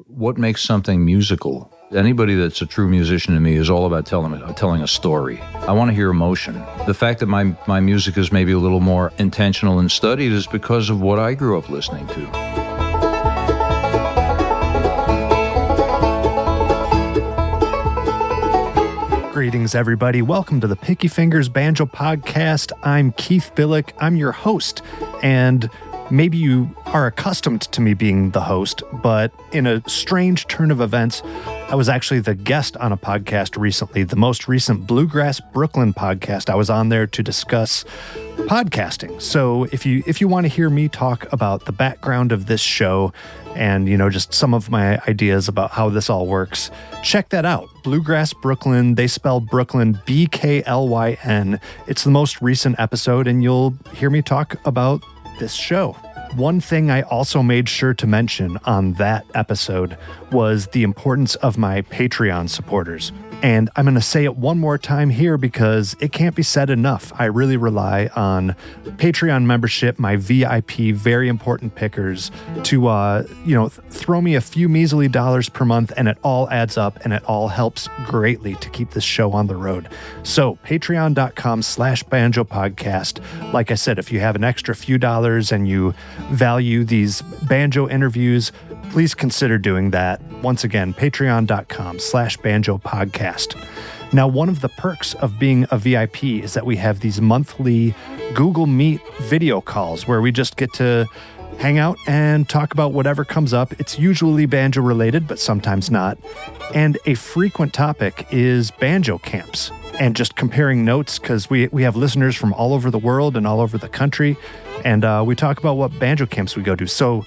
what makes something musical. Anybody that's a true musician to me is all about telling a story. I want to hear emotion. The fact that my music is maybe a little more intentional and studied is because of what I grew up listening to. Greetings, everybody. Welcome to the Picky Fingers Banjo Podcast. I'm Keith Billick. I'm your host, and maybe you are accustomed to me being the host, but in a strange turn of events, I was actually the guest on a podcast recently, the most recent Bluegrass Brooklyn podcast. I was on there to discuss podcasting. So if you want to hear me talk about the background of this show and, just some of my ideas about how this all works, check that out. Bluegrass Brooklyn, they spell Brooklyn Bklyn. It's the most recent episode, and you'll hear me talk about this show. One thing I also made sure to mention on that episode was the importance of my Patreon supporters. And I'm going to say it one more time here because it can't be said enough. I really rely on Patreon membership, my VIP, very important pickers, to, throw me a few measly dollars per month, and it all adds up, and it all helps greatly to keep this show on the road. So patreon.com/banjo podcast. Like I said, if you have an extra few dollars and you value these banjo interviews, please consider doing that. Once again, patreon.com/banjo podcast. Now, one of the perks of being a VIP is that we have these monthly Google Meet video calls where we just get to hang out and talk about whatever comes up. It's usually banjo related, but sometimes not. And a frequent topic is banjo camps and just comparing notes, because we have listeners from all over the world and all over the country. And we talk about what banjo camps we go to. So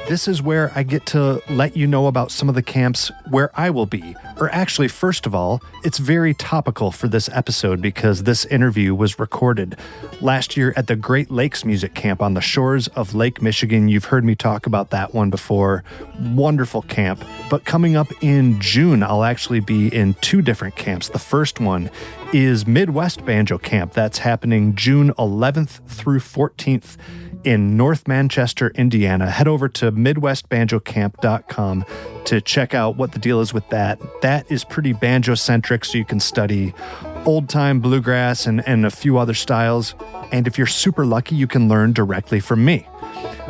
this is where I get to let you know about some of the camps where I will be. Or actually, first of all, it's very topical for this episode because this interview was recorded last year at the Great Lakes Music Camp on the shores of Lake Michigan. You've heard me talk about that one before. Wonderful camp. But coming up in June, I'll actually be in two different camps. The first one is Midwest Banjo Camp. That's happening June 11th through 14th. in North Manchester, Indiana. Head over to MidwestBanjoCamp.com to check out what the deal is with that. That is pretty banjo-centric, so you can study old-time bluegrass and a few other styles. And if you're super lucky, you can learn directly from me.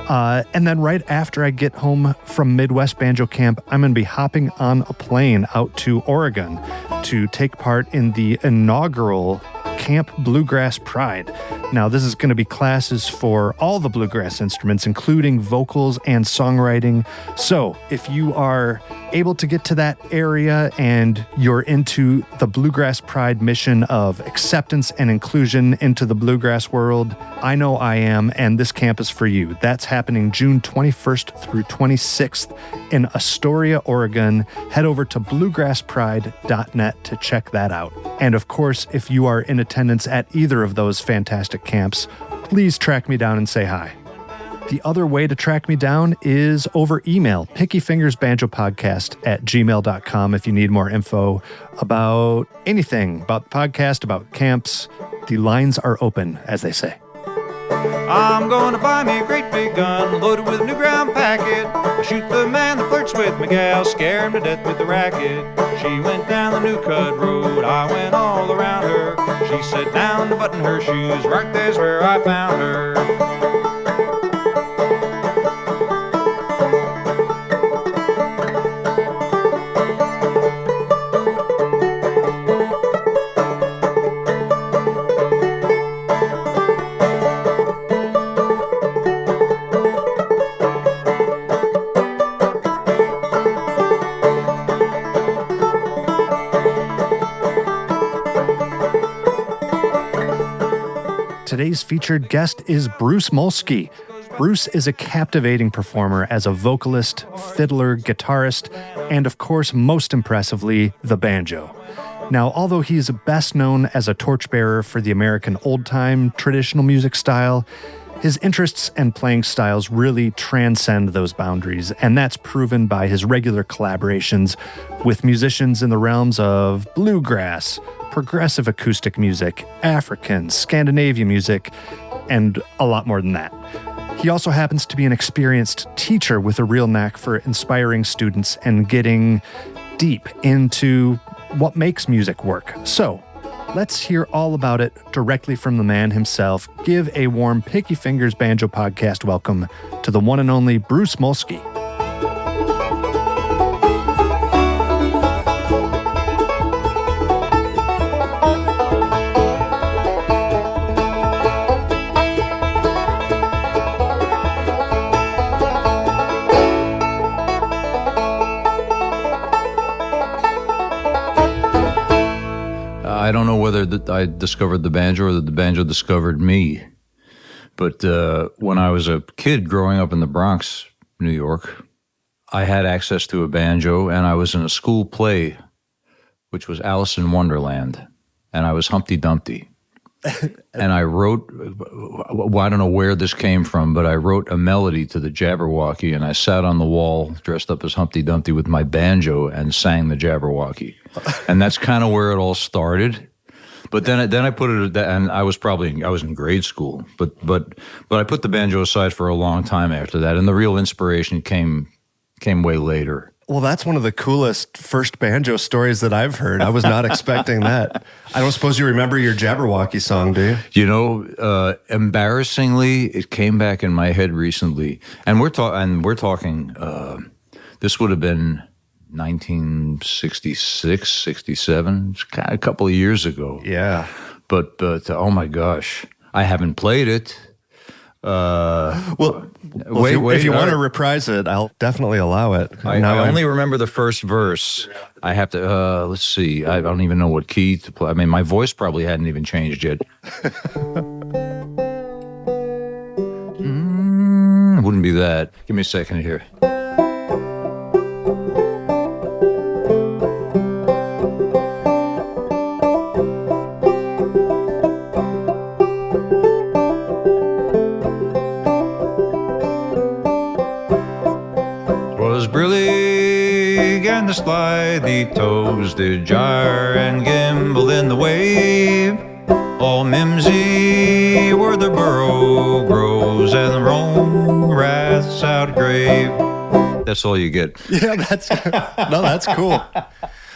And then right after I get home from Midwest Banjo Camp, I'm going to be hopping on a plane out to Oregon to take part in the inaugural Camp Bluegrass Pride. Now, this is going to be classes for all the bluegrass instruments, including vocals and songwriting. So if you are able to get to that area and you're into the Bluegrass Pride mission of acceptance and inclusion into the bluegrass world, I know I am, and this camp is for you. That's happening June 21st through 26th in Astoria, Oregon. Head over to bluegrasspride.net to check that out. And of course, if you are in attendance at either of those fantastic camps, please track me down and say hi. The other way to track me down is over email, pickyfingersbanjopodcast@gmail.com if you need more info about anything, about the podcast, about camps. The lines are open, as they say. I'm gonna buy me a great big gun, loaded with a new ground packet. I shoot the man that flirts with my gal, scare him to death with the racket. She went down the New Cut Road, I went all around her. She sat down to button her shoes, right there's where I found her. Today's featured guest is Bruce Molsky. Bruce is a captivating performer as a vocalist, fiddler, guitarist, and of course, most impressively, the banjo. Now, although he's best known as a torchbearer for the American old-time traditional music style, his interests and playing styles really transcend those boundaries, and that's proven by his regular collaborations with musicians in the realms of bluegrass, progressive acoustic music, African, Scandinavian music, and a lot more than that. He also happens to be an experienced teacher with a real knack for inspiring students and getting deep into what makes music work. So, let's hear all about it directly from the man himself. Give a warm Picky Fingers Banjo Podcast welcome to the one and only Bruce Molsky. I don't know whether I discovered the banjo or that the banjo discovered me. But when I was a kid growing up in the Bronx, New York, I had access to a banjo, and I was in a school play, which was Alice in Wonderland, and I was Humpty Dumpty. And I wrote, I don't know where this came from, but I wrote a melody to the Jabberwocky, and I sat on the wall dressed up as Humpty Dumpty with my banjo and sang the Jabberwocky. And that's kind of where it all started. But then I put it, and I was in grade school, but I put the banjo aside for a long time after that, and the real inspiration came way later. Well, that's one of the coolest first banjo stories that I've heard. I was not expecting that. I don't suppose you remember your Jabberwocky song, do you? You know, embarrassingly, it came back in my head recently, and we're talking. This would have been 1966, 67, a couple of years ago. Yeah. But oh my gosh, I haven't played it. If you want to reprise it, I'll definitely allow it. I only remember the first verse. I have to, let's see, I don't even know what key to play. I mean, my voice probably hadn't even changed yet. Wouldn't be that. Give me a second here. The slithy toes did gyre and gimble in the wave. All mimsy were the burrow grows and the roan rats outgrave. That's all you get. Yeah, that's cool.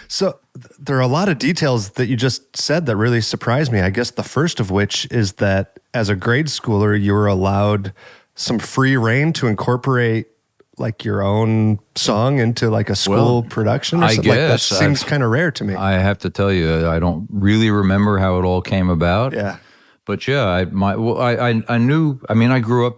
So there are a lot of details that you just said that really surprised me. I guess the first of which is that as a grade schooler, you were allowed some free rein to incorporate like your own song into like a school production or something. I guess that seems kind of rare to me. I have to tell you, I don't really remember how it all came about. Yeah. But yeah, I knew, I mean, I grew up,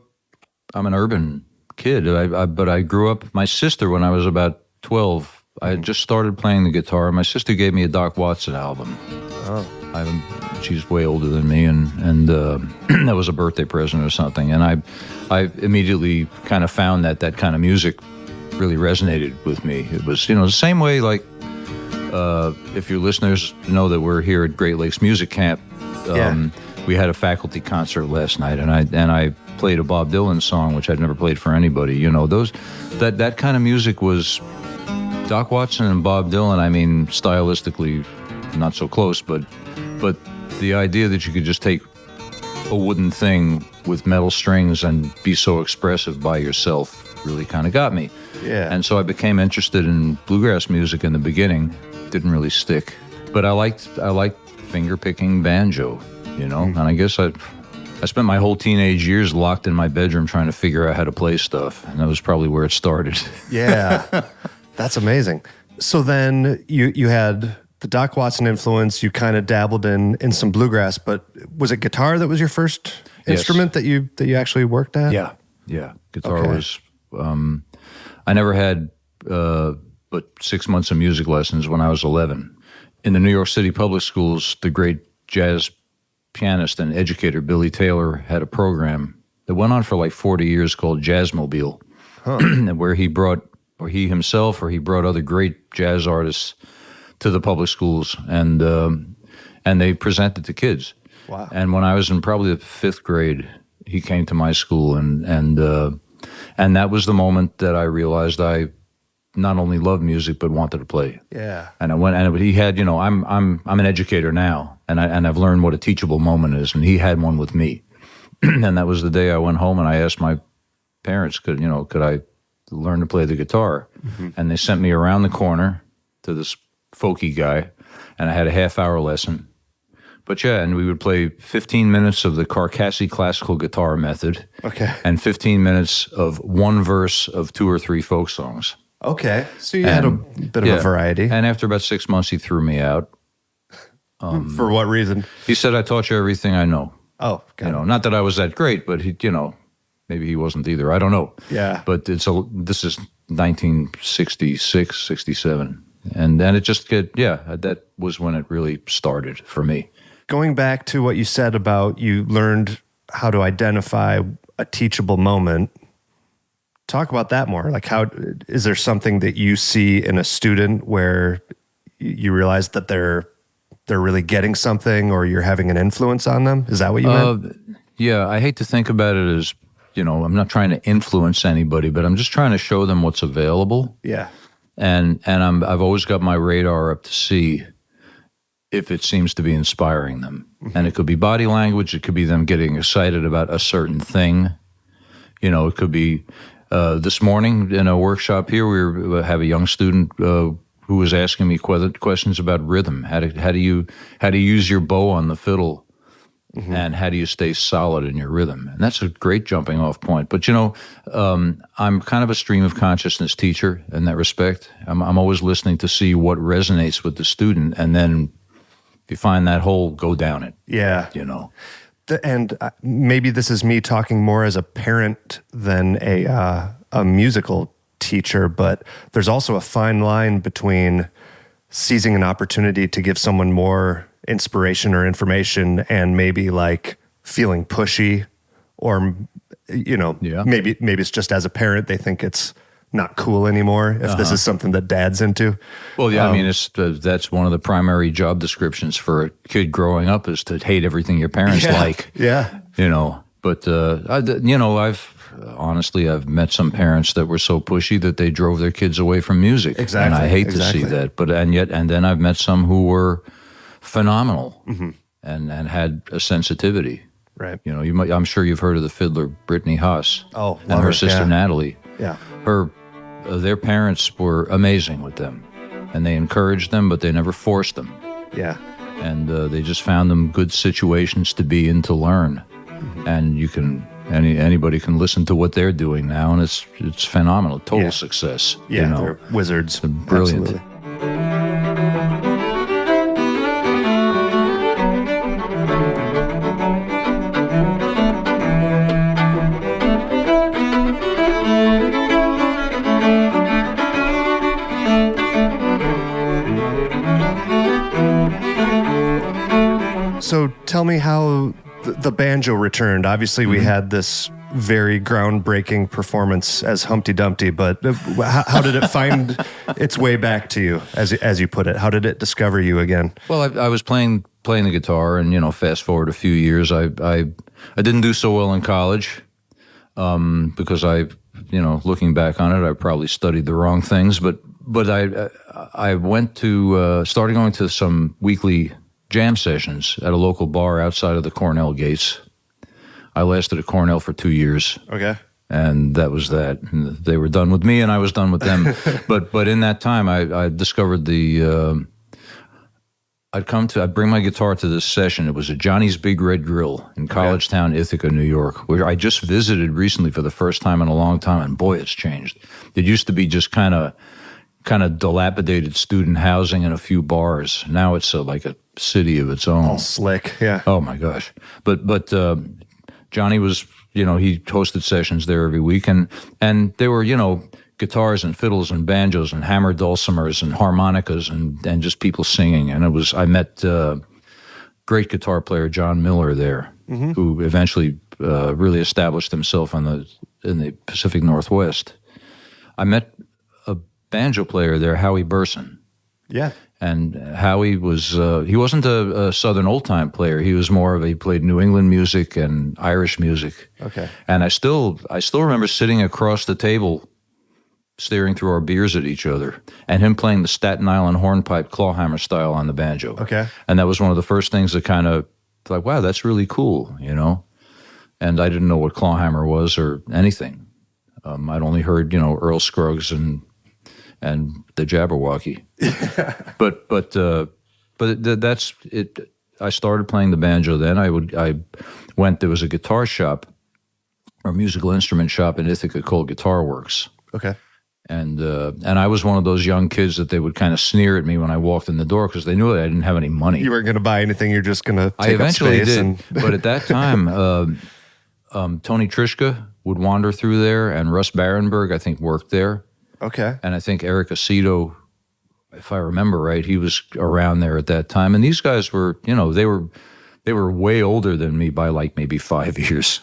I'm an urban kid, but I grew up, my sister, when I was about 12, I had just started playing the guitar. My sister gave me a Doc Watson album. Oh. She's way older than me, and that was a birthday present or something. And I immediately kind of found that kind of music really resonated with me. It was, the same way, like, if your listeners know that we're here at Great Lakes Music Camp, we had a faculty concert last night, and I played a Bob Dylan song, which I'd never played for anybody. That kind of music was Doc Watson and Bob Dylan. I mean, stylistically, not so close, but the idea that you could just take a wooden thing with metal strings and be so expressive by yourself really kind of got me. Yeah. And so I became interested in bluegrass music in the beginning. Didn't really stick, but I liked finger picking banjo, And I guess I spent my whole teenage years locked in my bedroom trying to figure out how to play stuff, and that was probably where it started. Yeah, that's amazing. So then you had the Doc Watson influence. You kind of dabbled in some bluegrass, but was it guitar that was your first instrument that you actually worked at? Yeah. Guitar was. I never had but 6 months of music lessons when I was 11. In the New York City public schools, the great jazz pianist and educator Billy Taylor had a program that went on for like 40 years called Jazzmobile, where he brought other great jazz artists to the public schools, and they presented to kids. Wow! And when I was in probably the 5th grade, he came to my school, and that was the moment that I realized I not only loved music but wanted to play. Yeah. And I went, and he had, I'm an educator now, and I've learned what a teachable moment is, and he had one with me. And that was the day I went home and I asked my parents, could I learn to play the guitar? And they sent me around the corner to this folky guy, and I had a half-hour lesson. But yeah, and we would play 15 minutes of the Carcassi classical guitar method, and 15 minutes of one verse of 2 or 3 folk songs. Okay, so you had a bit of a variety. And after about 6 months, he threw me out. For what reason? He said, "I taught you everything I know." Oh, God. Not that I was that great, but he, maybe he wasn't either. I don't know. Yeah. But this is 1966, 67. And then it just that was when it really started for me. Going back to what you said about you learned how to identify a teachable moment, talk about that more. Like, how is there something that you see in a student where you realize that they're really getting something, or you're having an influence on them? Is that what you meant? Yeah, I hate to think about it as, I'm not trying to influence anybody, but I'm just trying to show them what's available. Yeah. And I've always got my radar up to see if it seems to be inspiring them. And it could be body language, it could be them getting excited about a certain thing. It could be this morning in a workshop here, we have a young student who was asking me questions about rhythm. How do you use your bow on the fiddle, and how do you stay solid in your rhythm? And that's a great jumping off point. But I'm kind of a stream of consciousness teacher in that respect. I'm always listening to see what resonates with the student, and then if you find that hole, go down it. Yeah. And maybe this is me talking more as a parent than a musical teacher, but there's also a fine line between seizing an opportunity to give someone more inspiration or information and maybe like feeling pushy, or maybe it's just as a parent they think it's not cool anymore if this is something that dad's into. Well, yeah, I mean, that's one of the primary job descriptions for a kid growing up, is to hate everything your parents like. Yeah. But I've met some parents that were so pushy that they drove their kids away from music. Exactly. And I hate to see that. But and then I've met some who were phenomenal and had a sensitivity. Right. I'm sure you've heard of the fiddler Brittany Haas. Oh, and her sister Natalie. Yeah. Their parents were amazing with them, and they encouraged them, but they never forced them. Yeah. And they just found them good situations to be in to learn. And anybody can listen to what they're doing now, and it's phenomenal. Total success. Yeah, they're wizards. They're brilliant. Absolutely. So tell me how the banjo returned. Obviously, we had this very groundbreaking performance as Humpty Dumpty, but how did it find its way back to you, as you put it? How did it discover you again? Well, I was playing the guitar, and fast forward a few years, I didn't do so well in college because looking back on it, I probably studied the wrong things. But I went to started going to some weekly jam sessions at a local bar outside of the Cornell gates. I lasted at Cornell for 2 years. Okay. And that was that. And they were done with me, and I was done with them. But in that time, I discovered I'd bring my guitar to this session. It was at Johnny's Big Red Grill in Collegetown, Ithaca, New York, where I just visited recently for the first time in a long time, and boy, it's changed. It used to be just kind of dilapidated student housing and a few bars. Now it's like a city of its own. All slick, yeah. Oh my gosh! But Johnny was, he hosted sessions there every week, and there were, guitars and fiddles and banjos and hammered dulcimers and harmonicas and just people singing. And I met great guitar player John Miller there, who eventually really established himself in the Pacific Northwest. I met a banjo player there, Howie Burson. Yeah. And Howie was, he wasn't a Southern old-time player. He was he played New England music and Irish music. Okay. And I still remember sitting across the table, staring through our beers at each other, and him playing the Staten Island hornpipe clawhammer style on the banjo. Okay. And that was one of the first things that kind of, wow, that's really cool, And I didn't know what clawhammer was or anything. I'd only heard, Earl Scruggs and the Jabberwocky. but that's it. I started playing the banjo then. There was a guitar shop or musical instrument shop in Ithaca called Guitar Works. Okay. And I was one of those young kids that they would kind of sneer at me when I walked in the door because they knew that I didn't have any money. You weren't going to buy anything. You're just going to take I eventually up space. did, but at that time, Tony Trischka would wander through there, and Russ Barenberg, I think, worked there. Okay. And I think Eric Aceto, if I remember right, he was around there at that time. And these guys were, they were way older than me by like maybe 5 years.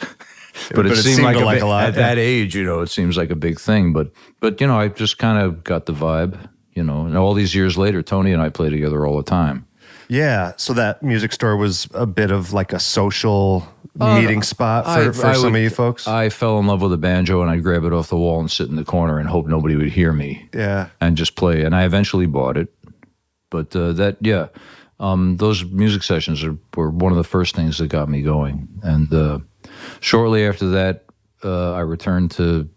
But it seemed like a lot. At that age, it seems like a big thing. But I just kind of got the vibe, And all these years later, Tony and I play together all the time. Yeah. So that music store was a bit of like a social meeting spot for some of you folks? I fell in love with a banjo, and I'd grab it off the wall and sit in the corner and hope nobody would hear me. Yeah. And just play. And I eventually bought it. But those music sessions were one of the first things that got me going. And shortly after that, I returned to,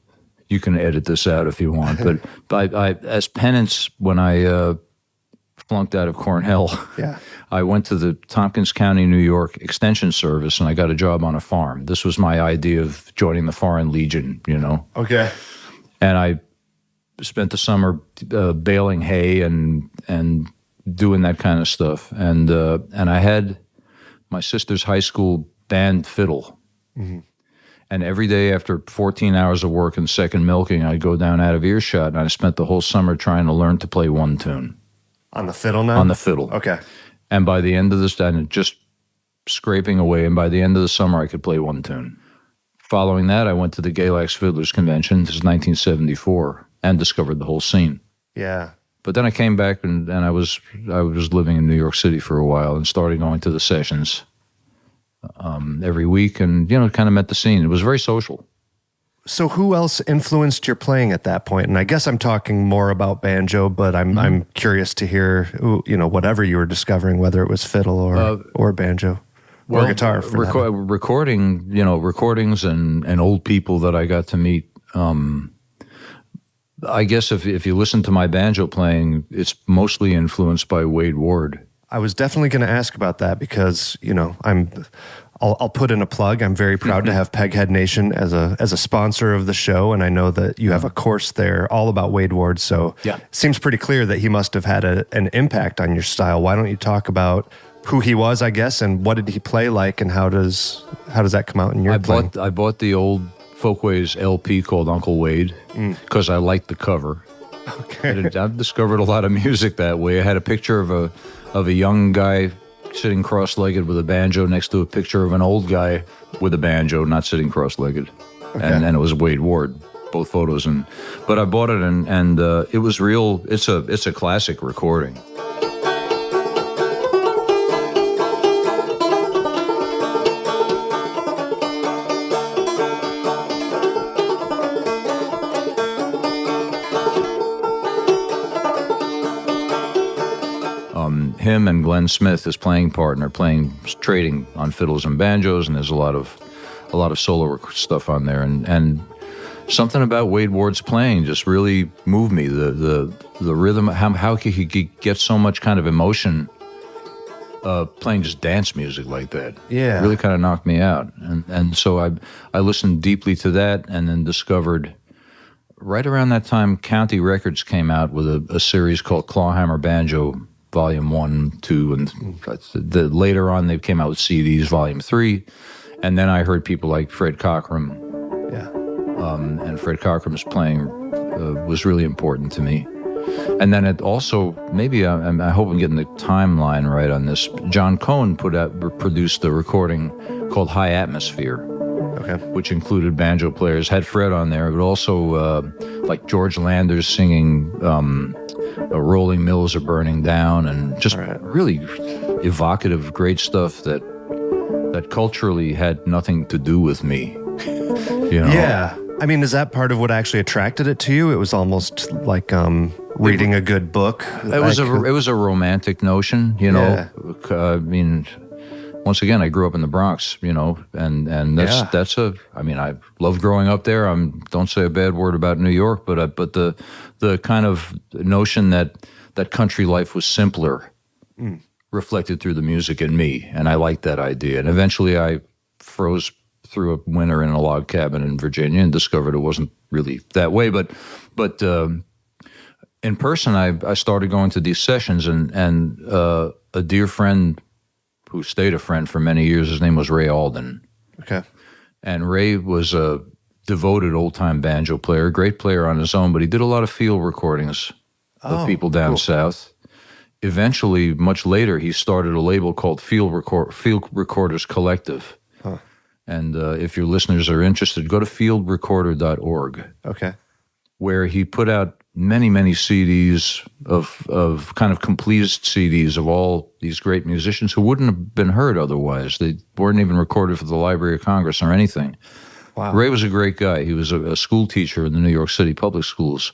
you can edit this out if you want, but I as penance, when I flunked out of Cornell, I went to the Tompkins County, New York Extension Service, and I got a job on a farm. This was my idea of joining the Foreign Legion, Okay. And I spent the summer baling hay and doing that kind of stuff. And I had my sister's high school band fiddle. Mm-hmm. And every day after 14 hours of work and second milking, I'd go down out of earshot, and I spent the whole summer trying to learn to play one tune. On the fiddle now? On the fiddle. Okay. And by the end of this, and just scraping away, and by the end of the summer, I could play one tune. Following that, I went to the Galax Fiddlers Convention, this is 1974, and discovered the whole scene. Yeah. But then I came back, and I was living in New York City for a while and started going to the sessions every week, and kind of met the scene. It was very social. So who else influenced your playing at that point? And I guess I'm talking more about banjo, but I'm curious to hear whatever you were discovering, whether it was fiddle or banjo or guitar. Recordings and old people that I got to meet. I guess if you listen to my banjo playing, it's mostly influenced by Wade Ward. I was definitely going to ask about that because, I'll put in a plug. I'm very proud to have Peghead Nation as a sponsor of the show, and I know that you have a course there all about Wade Ward, so it seems pretty clear that he must have had an impact on your style. Why don't you talk about who he was, I guess, and what did he play like, and how does that come out in your playing? I bought the old Folkways LP called Uncle Wade because I liked the cover. Okay. I've discovered a lot of music that way. I had a picture of a young guy sitting cross-legged with a banjo next to a picture of an old guy with a banjo, not sitting cross-legged. Okay. And it was Wade Ward, both photos. But I bought it, and it was real. It's a classic recording. Him and Glenn Smith, his playing partner, trading on fiddles and banjos, and there's a lot of solo stuff on there, and something about Wade Ward's playing just really moved me. The rhythm, how he could get so much kind of emotion playing just dance music like that. Yeah, really kind of knocked me out, and so I listened deeply to that, and then discovered. Right around that time, County Records came out with a series called Clawhammer Banjo, Volume 1, 2, and later on they came out with CDs, Volume 3, and then I heard people like Fred Cockram. Yeah. And Fred Cockram's playing was really important to me. And then it also, maybe I hope I'm getting the timeline right on this. John Cohn produced a recording called High Atmosphere, which included banjo players. Had Fred on there, but also like George Landers singing Rolling Mills Are Burning Down, and just really evocative, great stuff that culturally had nothing to do with me. Yeah. I mean, is that part of what actually attracted it to you? It was almost like reading a good book. It was a romantic notion, I mean, once again, I grew up in the Bronx, and that's I loved growing up there. Don't say a bad word about New York, but the kind of notion that country life was simpler reflected through the music in me, and I liked that idea. And eventually I froze through a winter in a log cabin in Virginia and discovered it wasn't really that way. But in person, I started going to these sessions, and a dear friend who stayed a friend for many years, his name was Ray Alden. Okay. And Ray was a devoted old-time banjo player, great player on his own, but he did a lot of field recordings of people down south. Eventually, much later, he started a label called Field Recorders Collective. Huh. And if your listeners are interested, go to fieldrecorder.org. Okay. Where he put out many, many CDs of kind of complete CDs of all these great musicians who wouldn't have been heard otherwise. They weren't even recorded for the Library of Congress or anything. Wow. Ray was a great guy. He was a school teacher in the New York City public schools.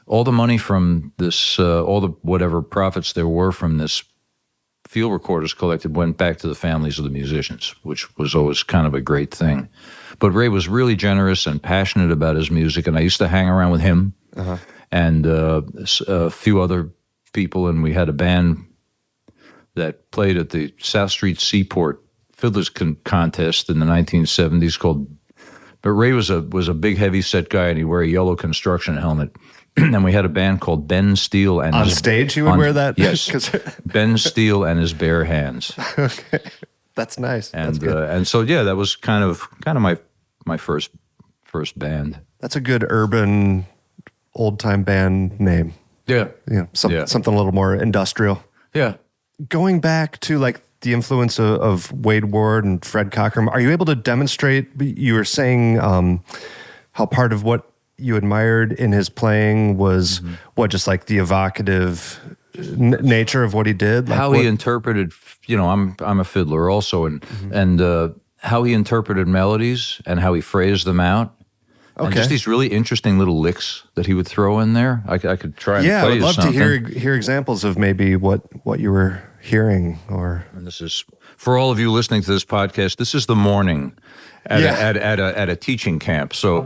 All the money from this, all the whatever profits there were from this Field Recorders Collective went back to the families of the musicians, which was always kind of a great thing. But Ray was really generous and passionate about his music, and I used to hang around with him and a few other people, and we had a band that played at the South Street Seaport Fiddlers Contest in the 1970s called. But Ray was a big, heavy-set guy, and he'd wear a yellow construction helmet. And we had a band called Ben Steele. And on stage you would wear that? Yes. Ben Steele and His Bare Hands. Okay. That's nice. And that's good. And so, yeah, that was kind of my first band. That's a good urban, old-time band name. Yeah. Something a little more industrial. Yeah. Going back to like the influence of Wade Ward and Fred Cockrum, are you able to demonstrate, you were saying how part of what you admired in his playing was just like the evocative nature of what he did? Like how he interpreted, I'm a fiddler also, and how he interpreted melodies and how he phrased them out. Okay. And just these really interesting little licks that he would throw in there. I could try and play I would love something. to hear examples of maybe what you were hearing. And this is for all of you listening to this podcast. This is the morning at a teaching camp. So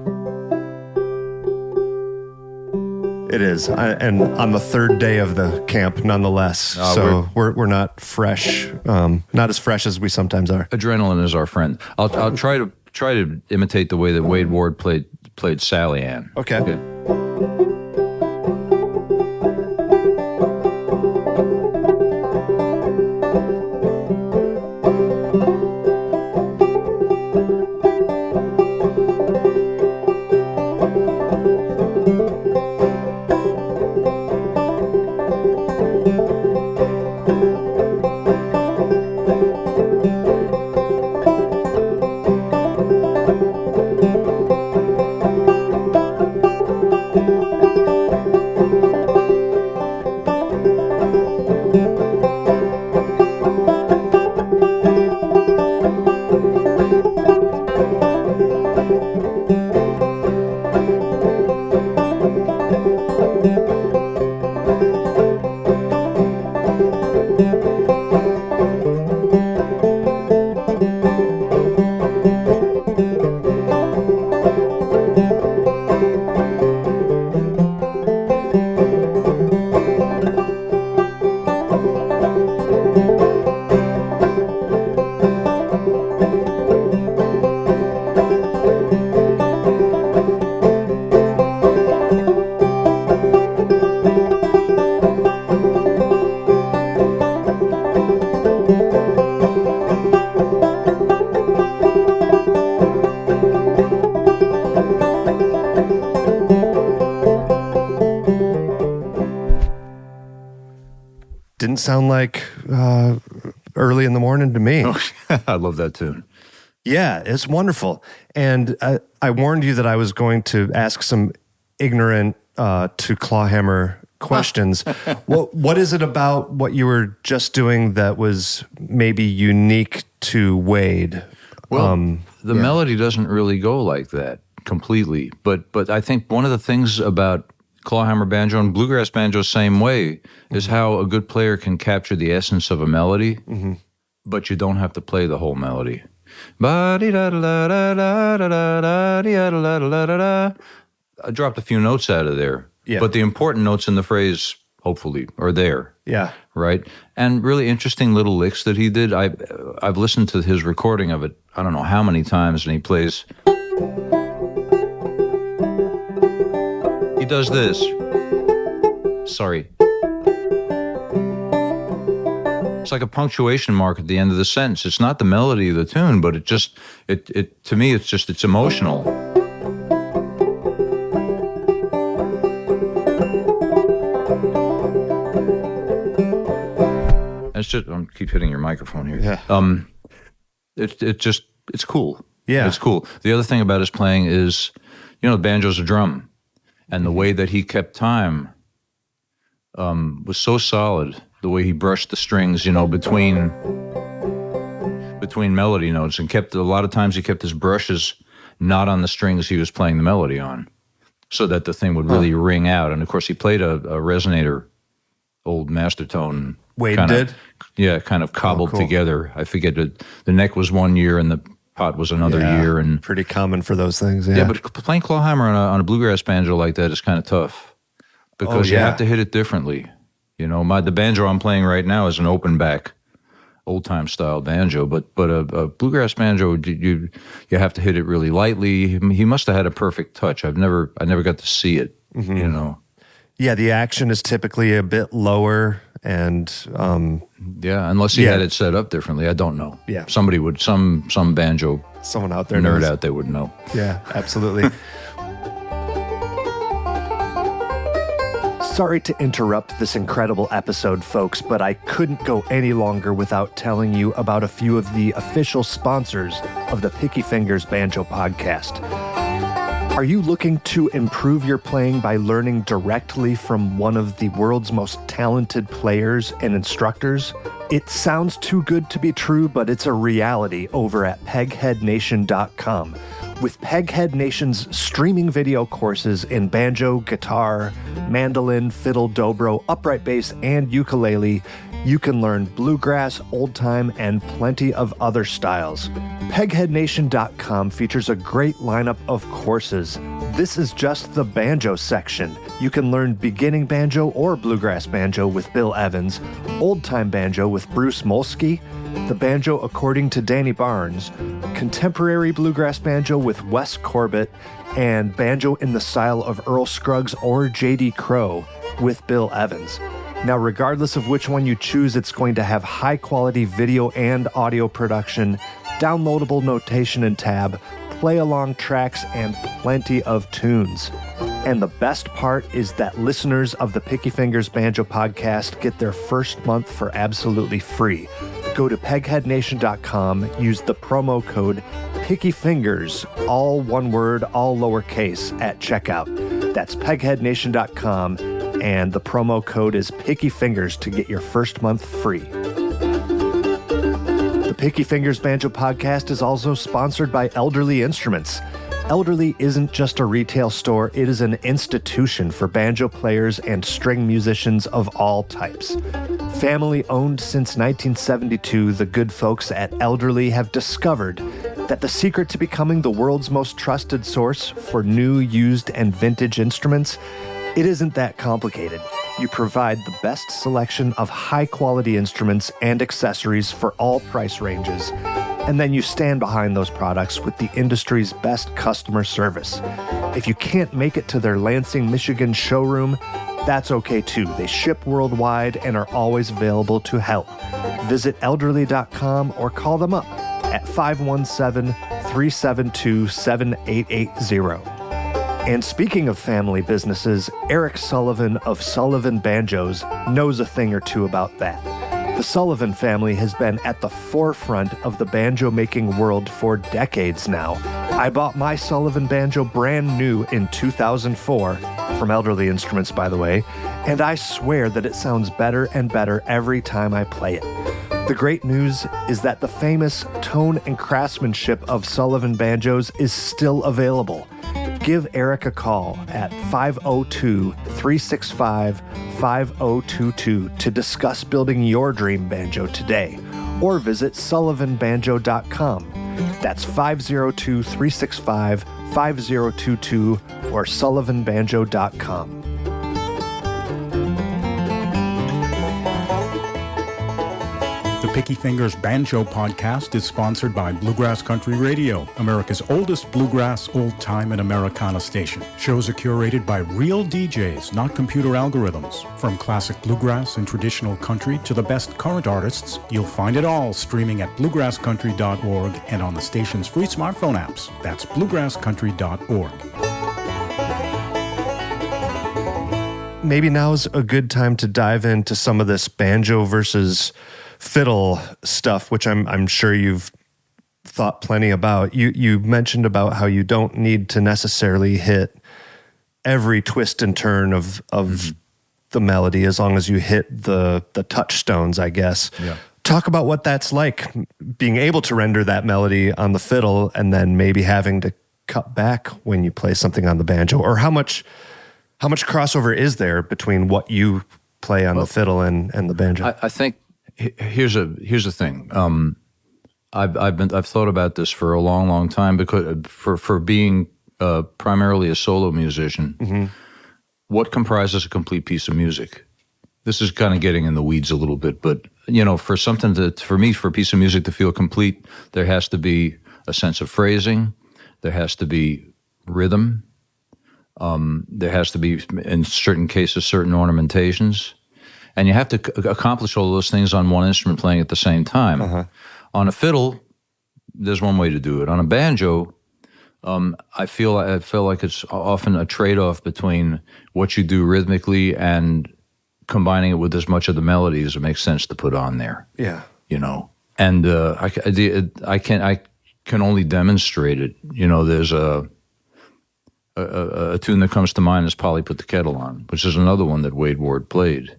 it is, and on the third day of the camp, nonetheless. So we're not fresh, not as fresh as we sometimes are. Adrenaline is our friend. I'll try to imitate the way that Wade Ward played Sally Ann. Okay. Didn't sound like early in the morning to me. Oh, I love that tune. Yeah, it's wonderful. And I warned you that I was going to ask some ignorant to clawhammer questions. What is it about what you were just doing that was maybe unique to Wade? Well, the melody doesn't really go like that completely. But I think one of the things about clawhammer banjo and bluegrass banjo, same way, is how a good player can capture the essence of a melody but you don't have to play the whole melody. Ba-dee-da-da-da-da-da-da-da-da-da-da-da-da. I dropped a few notes out of there, but the important notes in the phrase, hopefully, are there. Yeah. Right? And really interesting little licks that he did. I've listened to his recording of it, I don't know how many times, and he plays. He does this. Sorry. It's like a punctuation mark at the end of the sentence. It's not the melody of the tune, but it to me, it's emotional. It's just, I keep hitting your microphone here. Yeah. It's cool. Yeah. It's cool. The other thing about his playing is, the banjo's a drum, and the way that he kept time was so solid. The way he brushed the strings, between melody notes, and a lot of times he kept his brushes not on the strings he was playing the melody on, so that the thing would really ring out. And of course, he played a resonator, old master tone. Wade did? Yeah, kind of cobbled together. I forget it. The neck was 1 year and the pot was another year. And pretty common for those things. Yeah, yeah, but playing clawhammer on a bluegrass banjo like that is kind of tough because you have to hit it differently. The banjo I'm playing right now is an open back, old time style banjo, but a bluegrass banjo, you have to hit it really lightly. He must have had a perfect touch. I never got to see it. Yeah, the action is typically a bit lower, and unless he had it set up differently, I don't know. Yeah, somebody would, some banjo, someone out there, nerd out there would know. Yeah, absolutely. Sorry to interrupt this incredible episode, folks, but I couldn't go any longer without telling you about a few of the official sponsors of the Picky Fingers Banjo Podcast. Are you looking to improve your playing by learning directly from one of the world's most talented players and instructors? It sounds too good to be true, but it's a reality over at pegheadnation.com. With Peghead Nation's streaming video courses in banjo, guitar, mandolin, fiddle, dobro, upright bass, and ukulele, you can learn bluegrass, old time, and plenty of other styles. PegheadNation.com features a great lineup of courses. This is just the banjo section. You can learn beginning banjo or bluegrass banjo with Bill Evans, old time banjo with Bruce Molsky, the banjo according to Danny Barnes, contemporary bluegrass banjo with Wes Corbett, and banjo in the style of Earl Scruggs or J.D. Crowe with Bill Evans. Now, regardless of which one you choose, it's going to have high-quality video and audio production, downloadable notation and tab, play-along tracks, and plenty of tunes. And the best part is that listeners of the Picky Fingers Banjo Podcast get their first month for absolutely free. Go to pegheadnation.com, use the promo code PickyFingers, all one word, all lowercase, at checkout. That's pegheadnation.com, and the promo code is PickyFingers to get your first month free. The Picky Fingers Banjo Podcast is also sponsored by Elderly Instruments. Elderly isn't just a retail store, it is an institution for banjo players and string musicians of all types. Family owned since 1972, the good folks at Elderly have discovered that the secret to becoming the world's most trusted source for new, used, and vintage instruments, it isn't that complicated. You provide the best selection of high-quality instruments and accessories for all price ranges, and then you stand behind those products with the industry's best customer service. If you can't make it to their Lansing, Michigan showroom, that's okay too. They ship worldwide and are always available to help. Visit elderly.com or call them up at 517-372-7880. And speaking of family businesses, Eric Sullivan of Sullivan Banjos knows a thing or two about that. The Sullivan family has been at the forefront of the banjo-making world for decades now. I bought my Sullivan banjo brand new in 2004, from Elderly Instruments, by the way, and I swear that it sounds better and better every time I play it. The great news is that the famous tone and craftsmanship of Sullivan banjos is still available. Give Eric a call at 502-365-5022 to discuss building your dream banjo today. or visit sullivanbanjo.com. That's 502-365-5022 or sullivanbanjo.com. The Picky Fingers Banjo podcast is sponsored by Bluegrass Country Radio, America's oldest bluegrass, old-time, and Americana station. Shows are curated by real DJs, not computer algorithms. From classic bluegrass and traditional country to the best current artists, you'll find it all streaming at bluegrasscountry.org and on the station's free smartphone apps. That's bluegrasscountry.org. Maybe now's a good time to dive into some of this banjo versus fiddle stuff, which I'm sure you've thought plenty about. You mentioned about how you don't need to necessarily hit every twist and turn of the melody as long as you hit the touchstones, I guess. Yeah. Talk about what that's like, being able to render that melody on the fiddle and then maybe having to cut back when you play something on the banjo, or how much crossover is there between what you play on the fiddle and the banjo? I think here's the thing. I've thought about this for a long time because for being primarily a solo musician, what comprises a complete piece of music? This is kind of getting in the weeds a little bit, but for a piece of music to feel complete, there has to be a sense of phrasing, there has to be rhythm, there has to be, in certain cases, certain ornamentations. And you have to accomplish all those things on one instrument playing at the same time. On a fiddle, there's one way to do it. On a banjo, I feel like it's often a trade-off between what you do rhythmically and combining it with as much of the melody as it makes sense to put on there. Yeah, and I can only demonstrate it. There's a tune that comes to mind is "Polly Put the Kettle On," which is another one that Wade Ward played.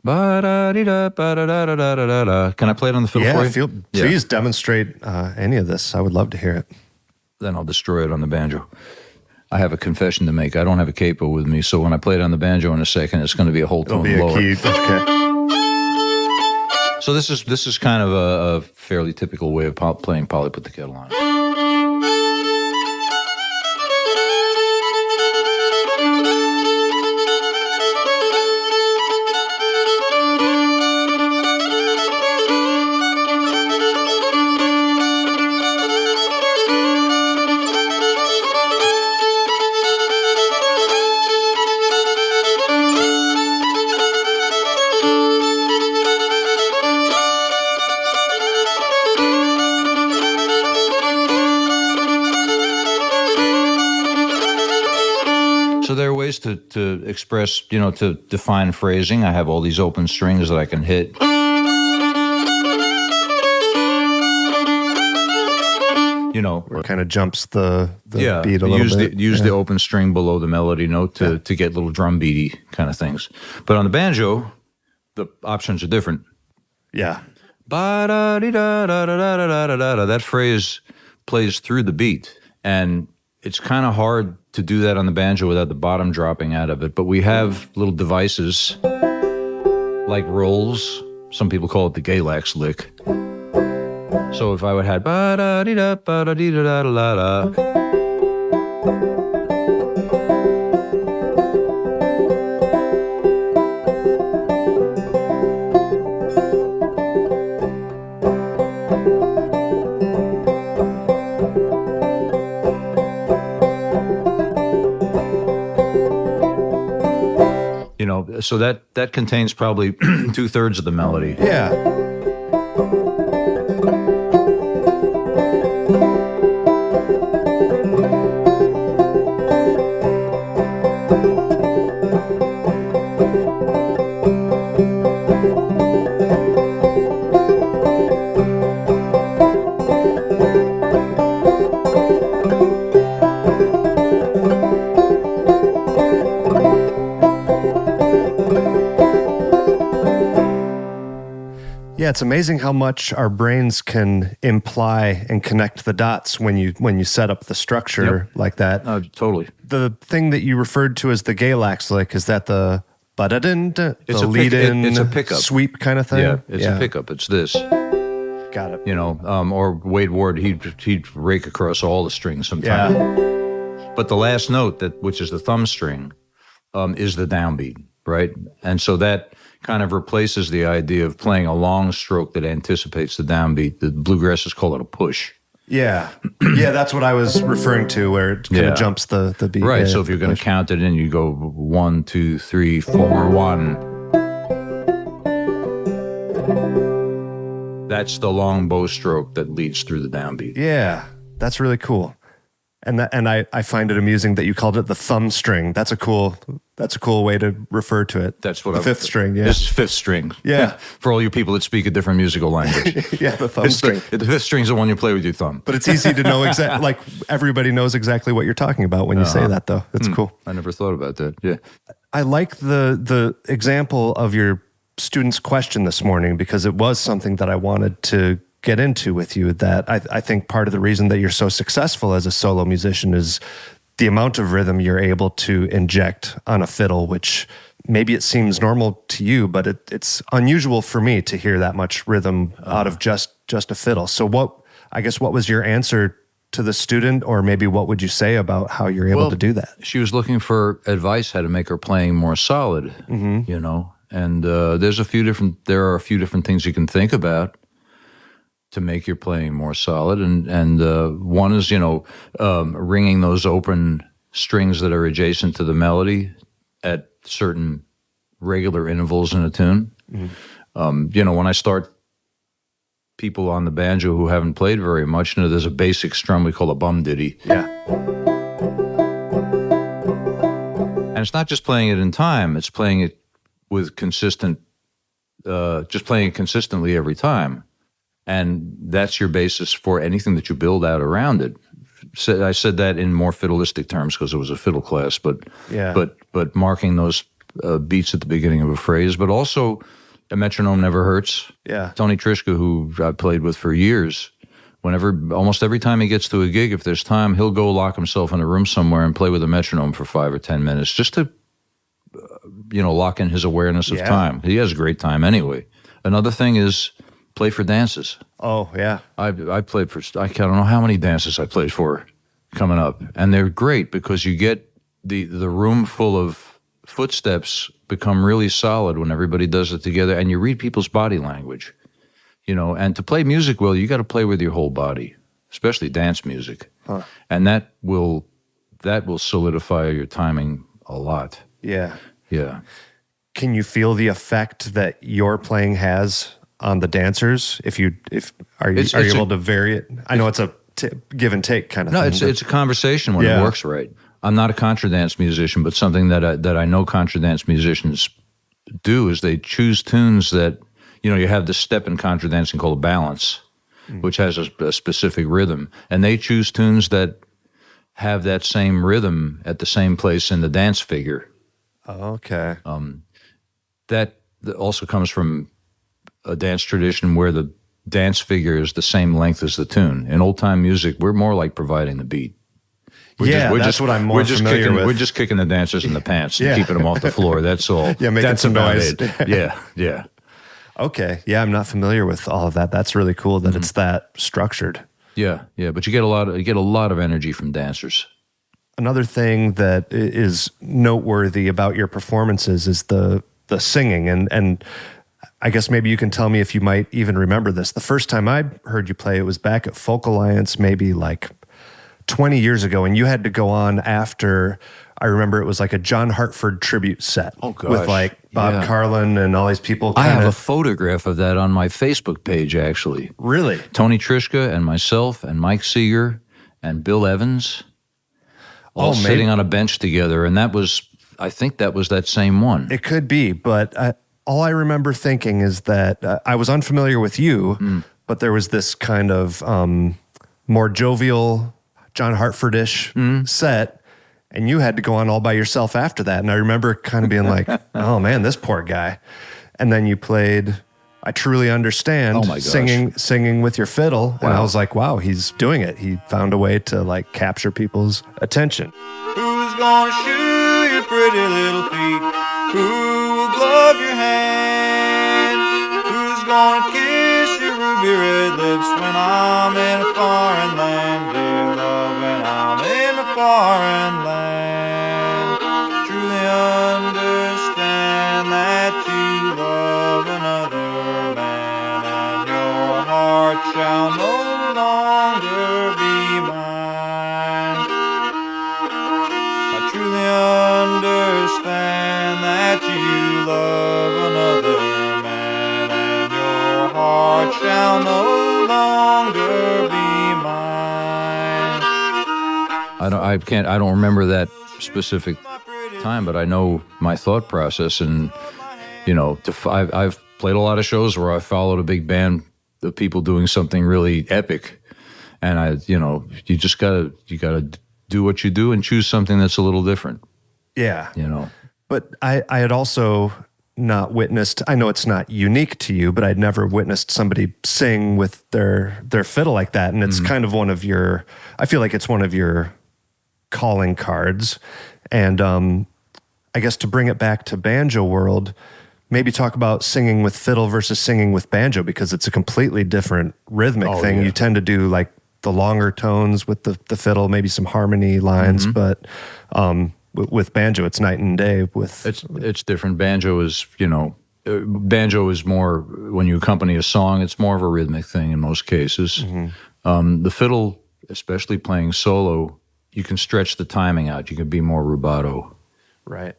Ba-da-dee-da, Can I play it on the fiddle for you? Please demonstrate any of this. I would love to hear it. Then I'll destroy it on the banjo. I have a confession to make. I don't have a capo with me, so when I play it on the banjo in a second, it's going to be a whole tone lower. Key. Okay. So this is kind of a fairly typical way of playing "Polly Put the Kettle On." So there are ways to express, to define phrasing. I have all these open strings that I can hit. It kind of jumps the beat a little bit. Use the open string below the melody note to get little drum beaty kind of things. But on the banjo, the options are different. Yeah. Ba-da-dee-da-da-da-da-da-da-da. That phrase plays through the beat, and it's kind of hard to do that on the banjo without the bottom dropping out of it. But we have little devices like rolls. Some people call it the Galax lick. So if I would have ba-da-dee-da, ba-da-dee-da-da-da-da. So that contains probably 2/3 of the melody. Yeah. Yeah, it's amazing how much our brains can imply and connect the dots when you set up the structure like that. Totally. The thing that you referred to as the Galax lick, is that the ba-da-din, the lead-in, it's a pickup sweep kind of thing? Yeah, it's a pickup. It's this. Got it. You know, or Wade Ward, he'd rake across all the strings sometimes. Yeah. But the last note, which is the thumb string, is the downbeat, right? And so that kind of replaces the idea of playing a long stroke that anticipates the downbeat. The bluegrassers call it a push. Yeah. Yeah, that's what I was referring to, where it kind of jumps the beat. Right, Yeah, so if you're going to count it in, you go 1, 2, 3, 4, 1. That's the long bow stroke that leads through the downbeat. Yeah, that's really cool. And I find it amusing that you called it the thumb string. That's a cool way to refer to it. That's what the fifth string. Yeah, this is fifth string. Yeah, for all you people that speak a different musical language. Yeah, the thumb string. The fifth string's the one you play with your thumb. But it's easy to know exactly. Like everybody knows exactly what you're talking about when you say that, though. That's cool. I never thought about that. Yeah, I like the example of your student's question this morning because it was something that I wanted to get into with you, that I think part of the reason that you're so successful as a solo musician is the amount of rhythm you're able to inject on a fiddle, which maybe it seems normal to you, but it's unusual for me to hear that much rhythm out of just a fiddle. So what was your answer to the student, or maybe what would you say about how you're able to do that? She was looking for advice how to make her playing more solid, you know, and there are a few different things you can think about to make your playing more solid, and one is, you know, ringing those open strings that are adjacent to the melody at certain regular intervals in a tune. You know, when I start people on the banjo who haven't played very much, you know, there's a basic strum we call a bum ditty. Yeah. And it's not just playing it in time, it's playing it with just playing it consistently every time. And that's your basis for anything that you build out around it. So I said that in more fiddleistic terms because it was a fiddle class, but marking those beats at the beginning of a phrase, but also a metronome never hurts. Yeah. Tony Trischka, who I played with for years, almost every time he gets to a gig, if there's time, he'll go lock himself in a room somewhere and play with a metronome for 5 or 10 minutes just to, you know, lock in his awareness of time. He has a great time anyway. Another thing is play for dances. Oh, yeah. I played for, I don't know how many dances I played for coming up. And they're great because you get the room full of footsteps become really solid when everybody does it together, and you read people's body language, you know. And to play music well, you got to play with your whole body, especially dance music. And that will solidify your timing a lot. Yeah. Yeah. Can you feel the effect that your playing has on the dancers? Are you able to vary it? I know it's a give and take kind of thing. No, it's a conversation when it works right. I'm not a contra dance musician, but something that I know contra dance musicians do is they choose tunes that, you know, you have this step in contra dancing called a balance, which has a specific rhythm, and they choose tunes that have that same rhythm at the same place in the dance figure. Okay. That also comes from a dance tradition where the dance figure is the same length as the tune. In old time music, we're more like providing the beat. That's what I'm more familiar with. We're just kicking the dancers in the pants and keeping them off the floor. That's all. Making some noise. Yeah. Okay. Yeah, I'm not familiar with all of that. That's really cool that it's that structured. Yeah. But you get a lot of energy from dancers. Another thing that is noteworthy about your performances is the singing, and I guess maybe you can tell me if you might even remember this. The first time I heard you play, it was back at Folk Alliance, maybe like 20 years ago, and you had to go on after, I remember it was like a John Hartford tribute set. Oh, gosh. With like Bob Carlin and all these people. I have a photograph of that on my Facebook page, actually. Really? Tony Trischka and myself and Mike Seeger and Bill Evans all sitting on a bench together, and I think that was that same one. It could be, but all I remember thinking is that I was unfamiliar with you, but there was this kind of more jovial John Hartford-ish set, and you had to go on all by yourself after that. And I remember kind of being like, oh man, this poor guy. And then you played I Truly Understand, oh my gosh, singing with your fiddle. Wow. And I was like, wow, he's doing it. He found a way to like capture people's attention. Who's gonna shoe your pretty little feet? Who will glove your hand? Who's gonna kiss your ruby ruby red lips when I'm in a foreign land, dear love, when I'm in a foreign land. Truly understand that you love another man, and your heart shall no longer be mine. I truly understand that you love another man, and your heart shall no longer be mine. I don't remember that specific time, but I know my thought process, and I've played a lot of shows where I followed a big band of people doing something really epic, and you just gotta do what you do and choose something that's a little different. Yeah. But I had also not witnessed, I know it's not unique to you, but I'd never witnessed somebody sing with their fiddle like that. And it's kind of I feel like it's one of your calling cards. And I guess to bring it back to banjo world, maybe talk about singing with fiddle versus singing with banjo, because it's a completely different rhythmic thing. Yeah. You tend to do like the longer tones with the fiddle, maybe some harmony lines, but with banjo, it's night and day. It's different. Banjo is more, when you accompany a song, it's more of a rhythmic thing in most cases. The fiddle, especially playing solo, you can stretch the timing out. You can be more rubato. Right.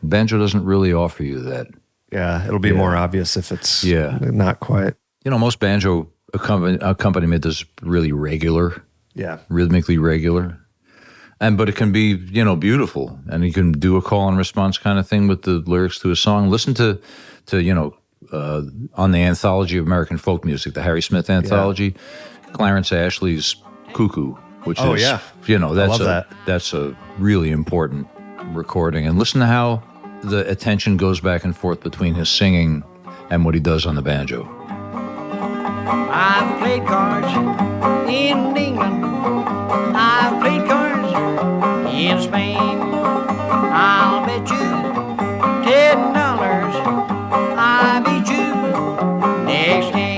Banjo doesn't really offer you that. Yeah, it'll be more obvious if it's not quite. Most banjo accompaniment is really regular. Yeah. Rhythmically regular. But it can be, beautiful. And you can do a call and response kind of thing with the lyrics to a song. Listen to on the Anthology of American Folk Music, the Harry Smith Anthology, Clarence Ashley's Cuckoo, which I love that. That's a really important recording. And listen to how the attention goes back and forth between his singing and what he does on the banjo. I've played cards in England. I've played cards in Spain. I'll bet you $10 I beat you next game.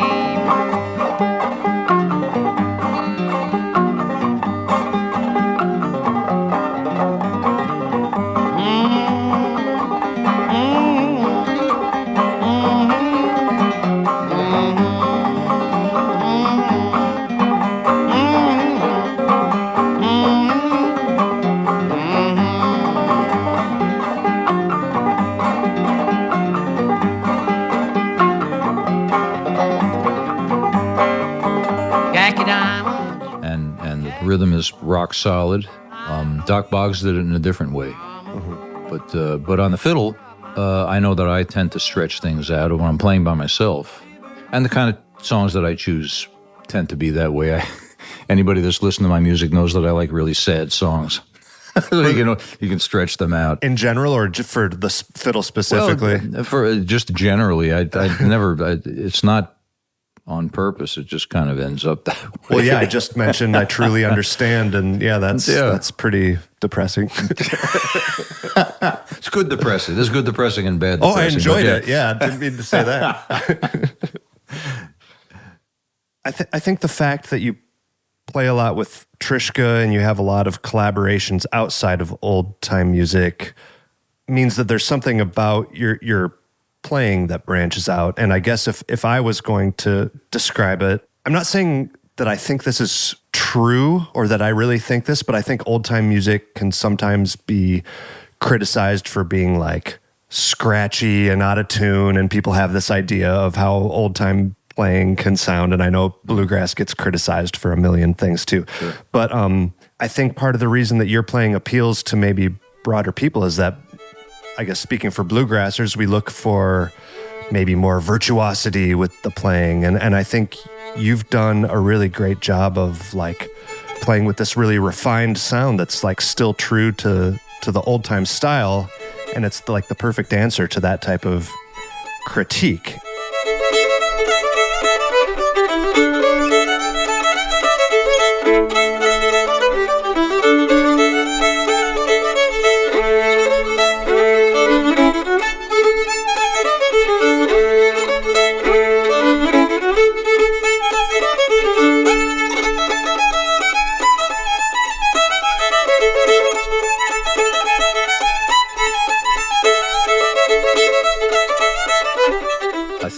Rhythm is rock solid. Doc Boggs did it in a different way. But on the fiddle, I know that I tend to stretch things out when I'm playing by myself. And the kind of songs that I choose tend to be that way. Anybody that's listened to my music knows that I like really sad songs. You can stretch them out. In general, or for the fiddle specifically? Well, for just generally, I never. It's not on purpose. It just kind of ends up that way. Well, yeah, I just mentioned I truly understand, and that's pretty depressing. It's good depressing. There's good depressing and bad depressing. Oh, I enjoyed it. Yeah, I didn't mean to say that. I think the fact that you play a lot with Trishka and you have a lot of collaborations outside of old-time music means that there's something about your playing that branches out. And I guess if I was going to describe it, I'm not saying that I think this is true or that I really think this, but I think old-time music can sometimes be criticized for being like scratchy and out of tune, and people have this idea of how old-time playing can sound, and I know bluegrass gets criticized for a million things too. Sure. But I think part of the reason that your playing appeals to maybe broader people is that, I guess speaking for bluegrassers, we look for maybe more virtuosity with the playing, and I think you've done a really great job of like playing with this really refined sound that's like still true to the old time style, and it's like the perfect answer to that type of critique.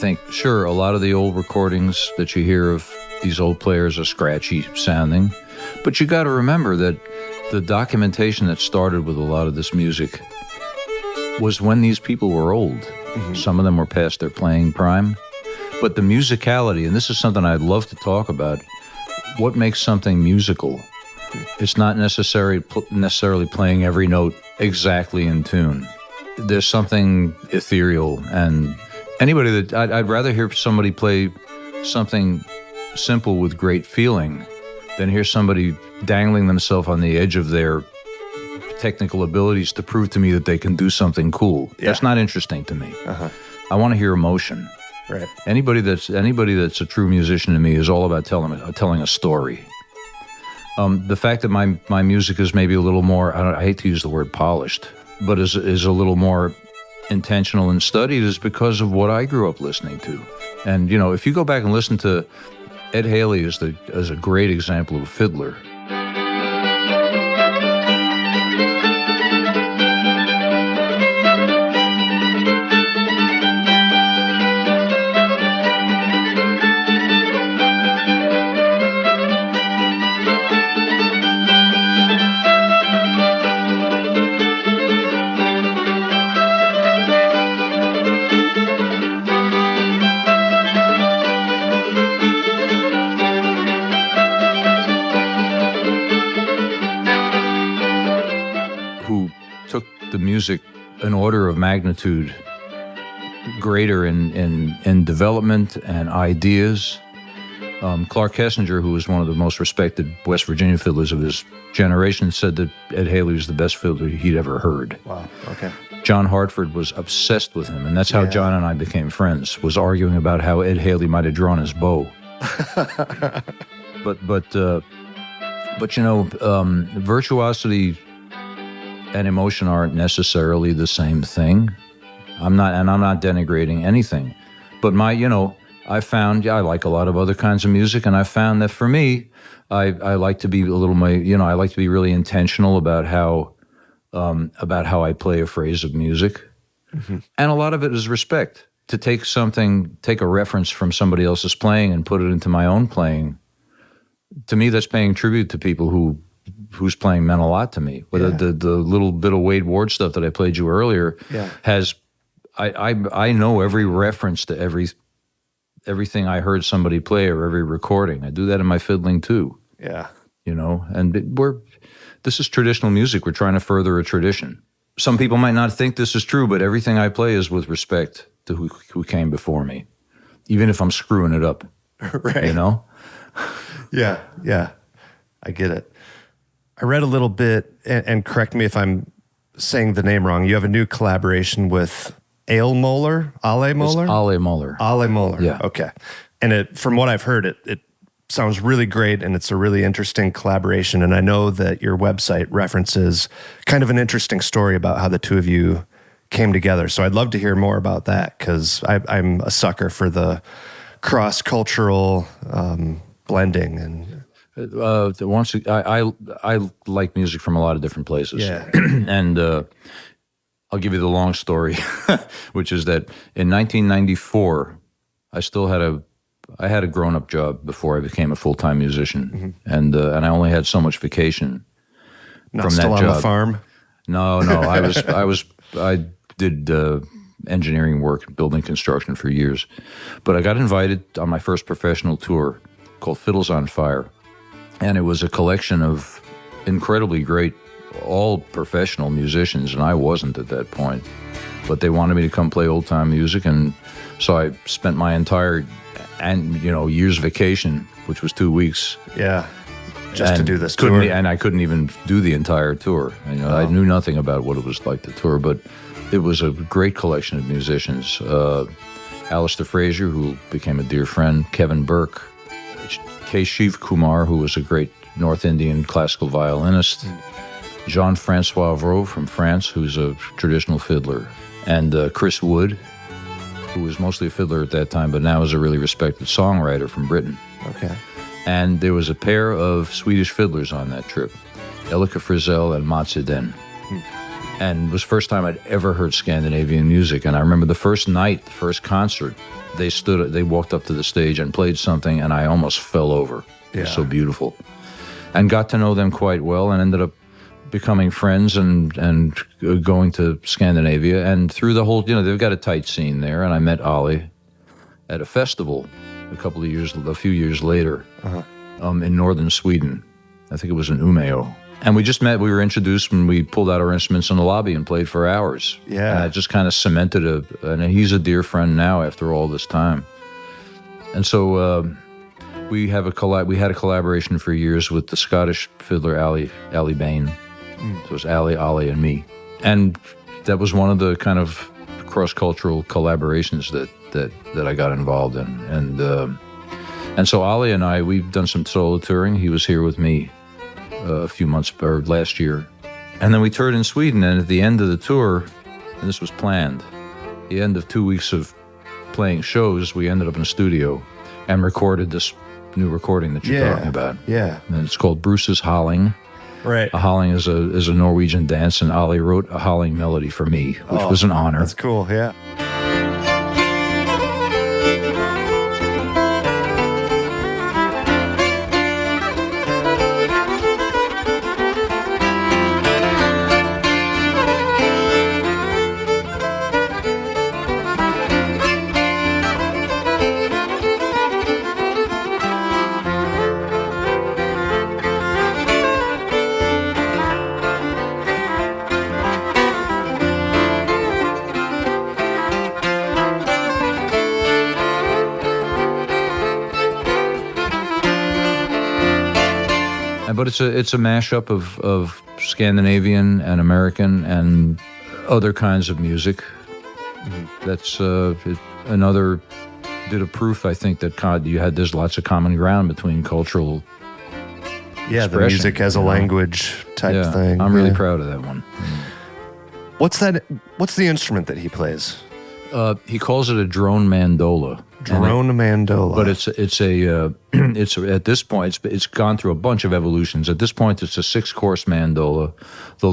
think, sure, a lot of the old recordings that you hear of these old players are scratchy sounding, but you got to remember that the documentation that started with a lot of this music was when these people were old. Mm-hmm. Some of them were past their playing prime. But the musicality, and this is something I'd love to talk about, what makes something musical? It's not necessarily playing every note exactly in tune. There's something ethereal, and anybody that I'd rather hear somebody play something simple with great feeling than hear somebody dangling themselves on the edge of their technical abilities to prove to me that they can do something cool. Yeah. That's not interesting to me. Uh-huh. I want to hear emotion. Right. Anybody that's a true musician to me is all about telling a story. The fact that my music is maybe a little more, I hate to use the word polished, but is a little more intentional and studied is because of what I grew up listening to. And, if you go back and listen to Ed Haley is a great example of a fiddler. The music an order of magnitude greater in development and ideas. Clark Kessinger, who was one of the most respected West Virginia fiddlers of his generation, said that Ed Haley was the best fiddler he'd ever heard. Wow, okay. John Hartford was obsessed with him, and that's how John and I became friends, was arguing about how Ed Haley might have drawn his bow. But virtuosity and emotion aren't necessarily the same thing. I'm not denigrating anything. But I found, I like a lot of other kinds of music, and I found that for me, I like to be I like to be really intentional about how I play a phrase of music. Mm-hmm. And a lot of it is respect. To take a reference from somebody else's playing and put it into my own playing, to me, that's paying tribute to people whose playing meant a lot to me. The little bit of Wade Ward stuff that I played you earlier has, I know every reference to everything I heard somebody play or every recording. I do that in my fiddling too. Yeah. And this is traditional music. We're trying to further a tradition. Some people might not think this is true, but everything I play is with respect to who came before me, even if I'm screwing it up. Right. Yeah. I get it. I read a little bit, and correct me if I'm saying the name wrong. You have a new collaboration with Ale Moeller? Ale Moeller? Ale Moeller. Ale Moeller. Yeah. Okay. And from what I've heard, it sounds really great, and it's a really interesting collaboration. And I know that your website references kind of an interesting story about how the two of you came together. So I'd love to hear more about that, because I'm a sucker for the cross-cultural blending. And I like music from a lot of different places. Yeah. And I'll give you the long story, which is that in 1994, I had a grown-up job before I became a full-time musician, mm-hmm. and I only had so much vacation Not from still that on job. the farm? No, I did engineering work, building construction for years, but I got invited on my first professional tour called Fiddles on Fire, and it was a collection of incredibly great, all professional musicians, and I wasn't at that point, but they wanted me to come play old-time music, and so I spent my entire year's vacation, which was 2 weeks. Yeah, just to do this tour. And I couldn't even do the entire tour. I knew nothing about what it was like to tour, but it was a great collection of musicians. Alistair Fraser, who became a dear friend, Kevin Burke, K. Shiv Kumar, who was a great North Indian classical violinist, Jean-Francois Vraud from France, who's a traditional fiddler, and Chris Wood, who was mostly a fiddler at that time, but now is a really respected songwriter from Britain. Okay. And there was a pair of Swedish fiddlers on that trip, Elika Frizzell and Mats Eden. And it was the first time I'd ever heard Scandinavian music. And I remember the first night, the first concert, they walked up to the stage and played something, and I almost fell over. It was so beautiful. And got to know them quite well, and ended up becoming friends and going to Scandinavia. And through the whole, they've got a tight scene there. And I met Ollie at a festival a few years later in northern Sweden. I think it was in Umeå. And we just met, we were introduced, and we pulled out our instruments in the lobby and played for hours. Yeah. And it just kind of cemented and he's a dear friend now after all this time. And so we had a collaboration for years with the Scottish fiddler Ali Bain. So it was Ali, Ollie, and me. And that was one of the kind of cross-cultural collaborations that I got involved in. And so Ollie and I, we've done some solo touring. He was here with me a few months, or last year. And then we toured in Sweden, and at the end of the tour, and this was planned, the end of 2 weeks of playing shows, we ended up in a studio and recorded this new recording that you're talking about. Yeah. And it's called Bruce's Halling. Right. A Halling is a Norwegian dance, and Ollie wrote a Halling melody for me, which was an honor. That's cool, yeah. But it's a mashup of Scandinavian and American and other kinds of music. That's another bit of proof, I think, that there's lots of common ground between cultural the music as a language type thing. I'm really proud of that one. What's the instrument that he plays? He calls it a drone mandola. Drone mandola. But it's at this point it's gone through a bunch of evolutions. At this point, it's a 6-course mandola. The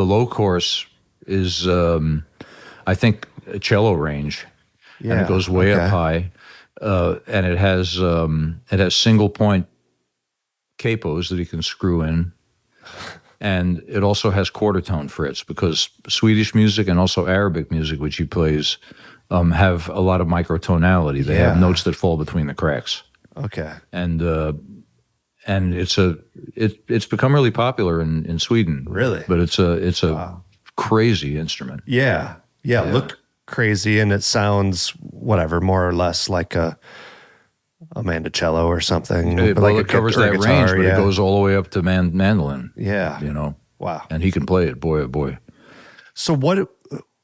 low course is I think a cello range, and it goes way up high, and it has single point capos that he can screw in. And it also has quarter tone frets, because Swedish music and also Arabic music, which he plays, have a lot of microtonality. They have notes that fall between the cracks. Okay. And it's become really popular in Sweden. Really? But it's a crazy instrument. Yeah. It looked crazy, and it sounds more or less like a mandocello or something. It covers that range, but it goes all the way up to mandolin. Yeah. Wow. And he can play it, boy, oh boy. So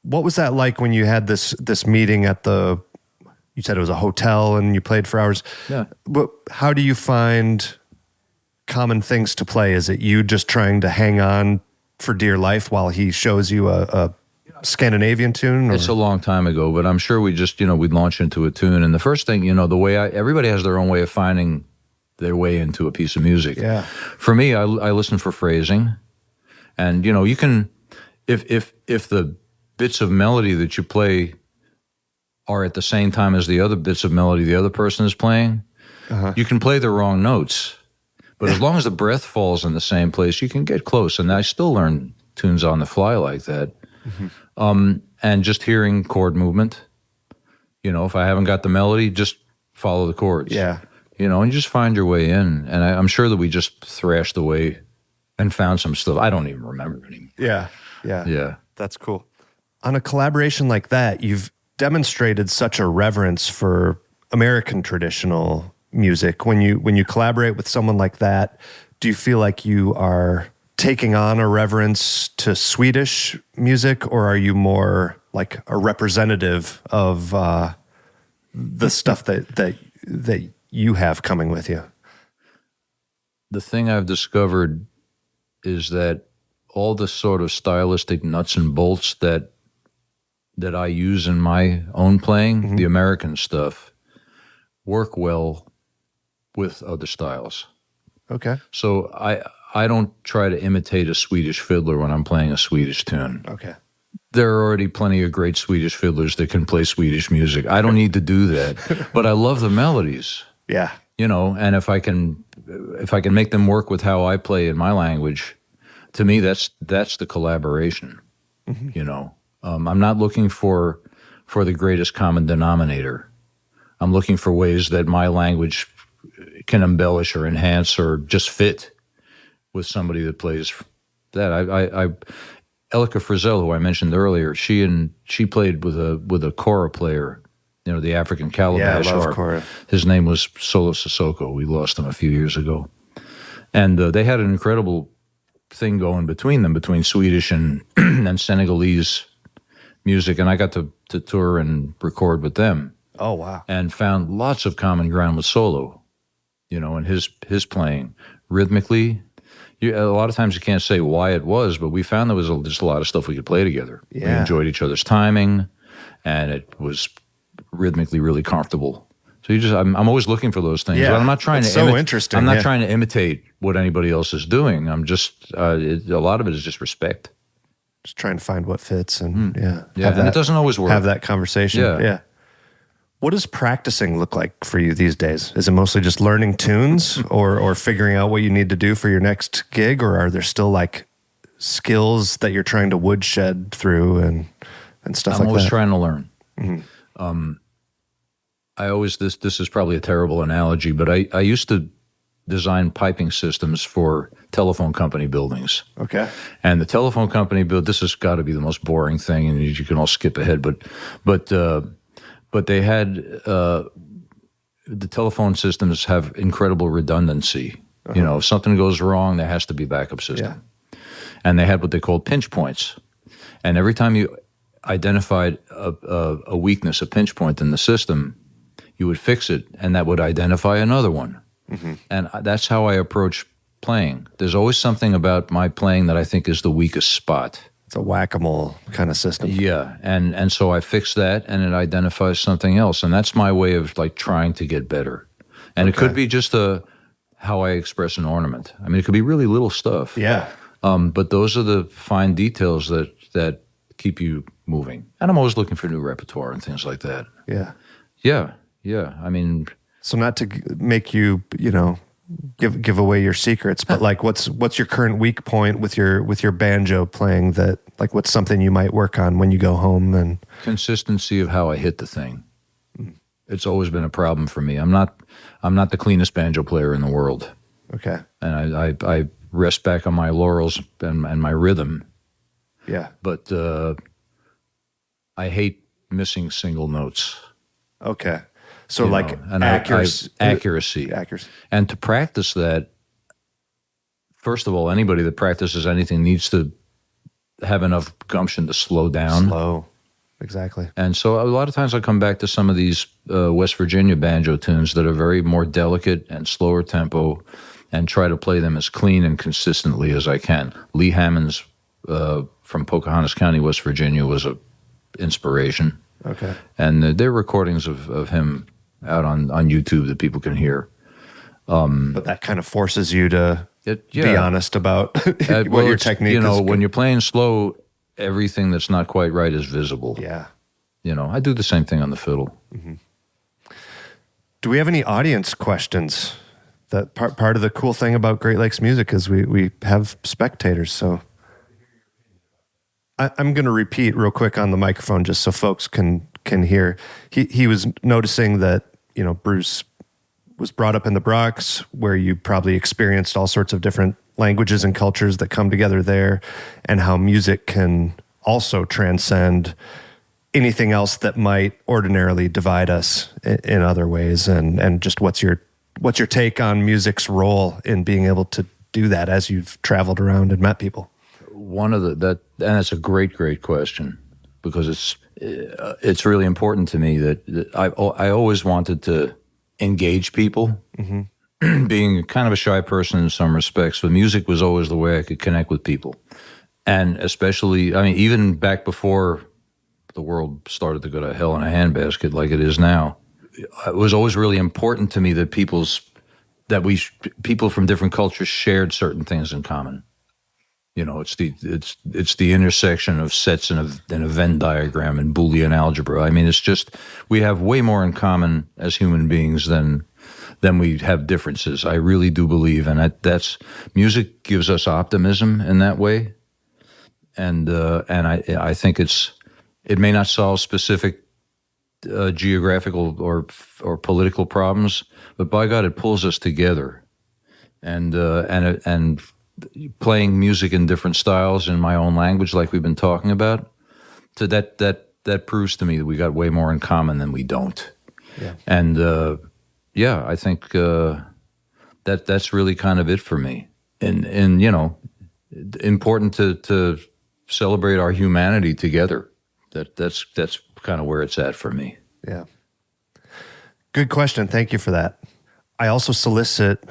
what was that like when you had this meeting at you said it was a hotel and you played for hours? Yeah. But how do you find common things to play? Is it you just trying to hang on for dear life while he shows you a Scandinavian tune? Or? It's a long time ago, but I'm sure we just, we'd launch into a tune. And the first thing, the way everybody has their own way of finding their way into a piece of music. Yeah. For me, I listen for phrasing. And, you can, if the bits of melody that you play are at the same time as the other bits of melody the other person is playing, you can play the wrong notes. But as long as the breath falls in the same place, you can get close. And I still learn tunes on the fly like that. And just hearing chord movement, if I haven't got the melody, just follow the chords. Yeah. And you just find your way in. And I'm sure that we just thrashed away and found some stuff I don't even remember anymore. Yeah. That's cool. On a collaboration like that, you've demonstrated such a reverence for American traditional music. When you collaborate with someone like that, do you feel like you are taking on a reverence to Swedish music, or are you more like a representative of the stuff that you have coming with you? The thing I've discovered is that all the sort of stylistic nuts and bolts that I use in my own playing, the American stuff, work well with other styles. Okay. So I don't try to imitate a Swedish fiddler when I'm playing a Swedish tune. Okay. There are already plenty of great Swedish fiddlers that can play Swedish music. I don't need to do that, but I love the melodies. Yeah. You know, and if I can make them work with how I play in my language, to me that's the collaboration. You know, I'm not looking for the greatest common denominator. I'm looking for ways that my language can embellish or enhance or just fit with somebody that plays that. Elika Frizzell, who I mentioned earlier, she played with a kora player, you know, the African calabash I love harp. kora. His name was Solo Sissoko. We lost him a few years ago. And they had an incredible thing going between Swedish and Senegalese music. And I got to tour and record with them. Oh, wow. And found lots of common ground with Solo, you know, and his playing rhythmically. A lot of times you can't say why it was, but we found there was just a lot of stuff we could play together. Yeah. We enjoyed each other's timing, and it was rhythmically really comfortable. So I'm always looking for those things. Yeah, But I'm not trying that's to. so interesting. I'm not Yeah. trying to imitate what anybody else is doing. I'm just a lot of it is just respect. Just trying to find what fits and Yeah, and it doesn't always work. Have that conversation. Yeah. What does practicing look like for you these days? Is it mostly just learning tunes or figuring out what you need to do for your next gig, or are there still like skills that you're trying to woodshed through and stuff like that? I'm always trying to learn. I always this is probably a terrible analogy, but I used to design piping systems for telephone company buildings. Okay. And the telephone company this has got to be the most boring thing, and you can all skip ahead. But they had the telephone systems have incredible redundancy. You know, if something goes wrong, there has to be a backup system. Yeah. And they had what they called pinch points. And every time you identified a weakness, a pinch point in the system, you would fix it, and that would identify another one. And that's how I approach playing. There's always something about my playing that I think is the weakest spot. It's a whack-a-mole kind of system. Yeah, and so I fix that, and it identifies something else, and that's my way of like trying to get better. And it could be just how I express an ornament. I mean, it could be really little stuff. Yeah. But those are the fine details that keep you moving. And I'm always looking for new repertoire and things like that. Yeah. Yeah. I mean, So not to make you, you know, give away your secrets, but like what's your current weak point with your banjo playing, that like what's something you might work on when you go home? And consistency of how I hit the thing. It's always been a problem for me. I'm not the cleanest banjo player in the world. okay. And I rest back on my laurels and my rhythm, Yeah. but I hate missing single notes. Okay. So you like know, and accuracy. accuracy. Accuracy. And to practice that, first of all, anybody that practices anything needs to have enough gumption to slow down. Slow. Exactly. And so a lot of times I come back to some of these West Virginia banjo tunes that are very more delicate and slower tempo, and try to play them as clean and consistently as I can. Lee Hammond's from Pocahontas County, West Virginia, was a inspiration. Okay. And there are recordings of him out on YouTube that people can hear. But that kind of forces you to Yeah. be honest about what Well, your it's, technique you know, is. when you're playing slow, everything that's not quite right is visible. Yeah. You know, I do the same thing on the fiddle. Do we have any audience questions? That part of the cool thing about Great Lakes Music is we have spectators. So I'm going to repeat real quick on the microphone just so folks can hear. He was noticing that, you know, Bruce was brought up in the Bronx, where you probably experienced all sorts of different languages and cultures that come together there, and how music can also transcend anything else that might ordinarily divide us in other ways. And just what's your take on music's role in being able to do that as you've traveled around and met people? And it's a great question, because it's really important to me that I always wanted to engage people. Being kind of a shy person in some respects, but music was always the way I could connect with people. And especially, I mean, even back before the world started to go to hell in a handbasket like it is now, it was always really important to me that people's that people from different cultures shared certain things in common. You know, it's the intersection of sets in a Venn diagram and Boolean algebra. I mean, it's just we have way more in common as human beings than we have differences. I really do believe, and that's music gives us optimism in that way, and I think it may not solve specific geographical or political problems, but by God, it pulls us together, and playing music in different styles in my own language, like we've been talking about, so that proves to me that we got way more in common than we don't. Yeah. And I think that's really kind of it for me. And you know, important to celebrate our humanity together. That's kind of where it's at for me. Yeah. Good question. Thank you for that. I also solicit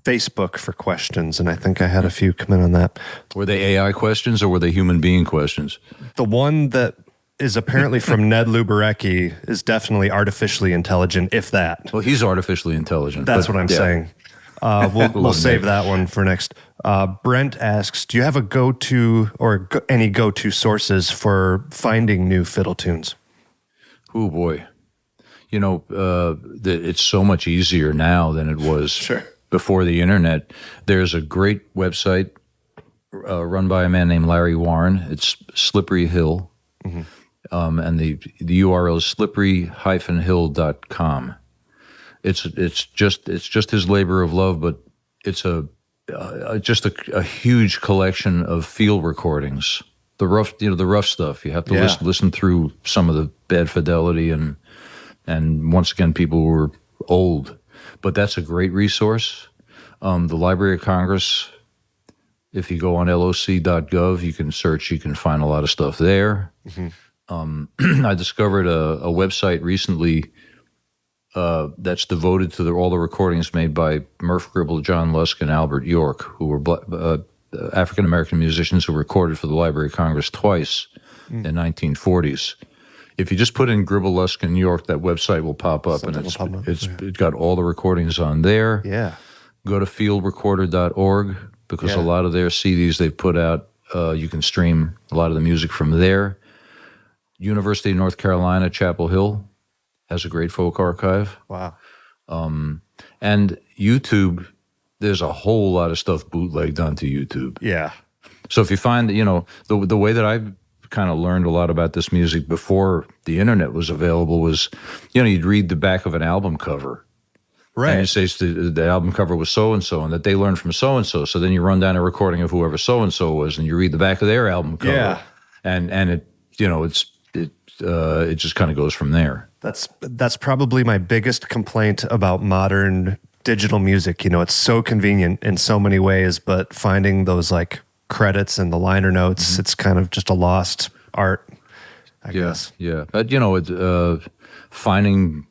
Facebook for questions, and I think I had a few come in on that. Were they AI questions or were they human being questions? The one that is apparently from Ned Luberecki is definitely artificially intelligent, if that. Well, he's artificially intelligent. That's what I'm saying. We'll save that one for next. Brent asks, do you have a go-to or any go-to sources for finding new fiddle tunes? Oh, boy. You know, it's so much easier now than it was before the internet. There's a great website run by a man named Larry Warren. It's Slippery Hill. Mm-hmm. And the URL is slippery-hill.com. It's just his labor of love, but it's just a huge collection of field recordings. The rough stuff. You have to listen through some of the bad fidelity, and once again, people who are old. But that's a great resource. The Library of Congress, if you go on loc.gov, you can search. You can find a lot of stuff there. Mm-hmm. I discovered a website recently that's devoted to all the recordings made by Murph Gribble, John Lusk, and Albert York, who were African-American musicians who recorded for the Library of Congress twice in 1940s. If you just put in Gribble, Lusk, and York, that website will pop up, it's got all the recordings on there. Yeah. Go to fieldrecorder.org, because a lot of their CDs they've put out, you can stream a lot of the music from there. University of North Carolina, Chapel Hill has a great folk archive. Wow. And YouTube, there's a whole lot of stuff bootlegged onto YouTube. Yeah. So if you find, you know, the way that I kind of learned a lot about this music before the internet was available was, you know, you'd read the back of an album cover. Right. And it says the album cover was so-and-so, and that they learned from so-and-so. So then you run down a recording of whoever so-and-so was, and you read the back of their album cover. Yeah. And it, you know, it just kind of goes from there. That's probably my biggest complaint about modern digital music. You know, it's so convenient in so many ways, but finding those like credits and the liner notes, it's kind of just a lost art, I guess. Yeah. But, you know, finding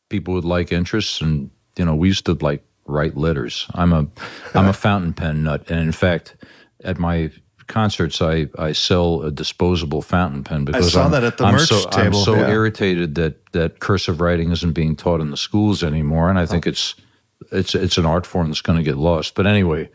people with like interests, and, you know, we used to like write letters. I'm a fountain pen nut. And in fact, at my concerts, I sell a disposable fountain pen because I saw that at the merch table. I'm so irritated that cursive writing isn't being taught in the schools anymore, and I think it's an art form that's going to get lost. But anyway,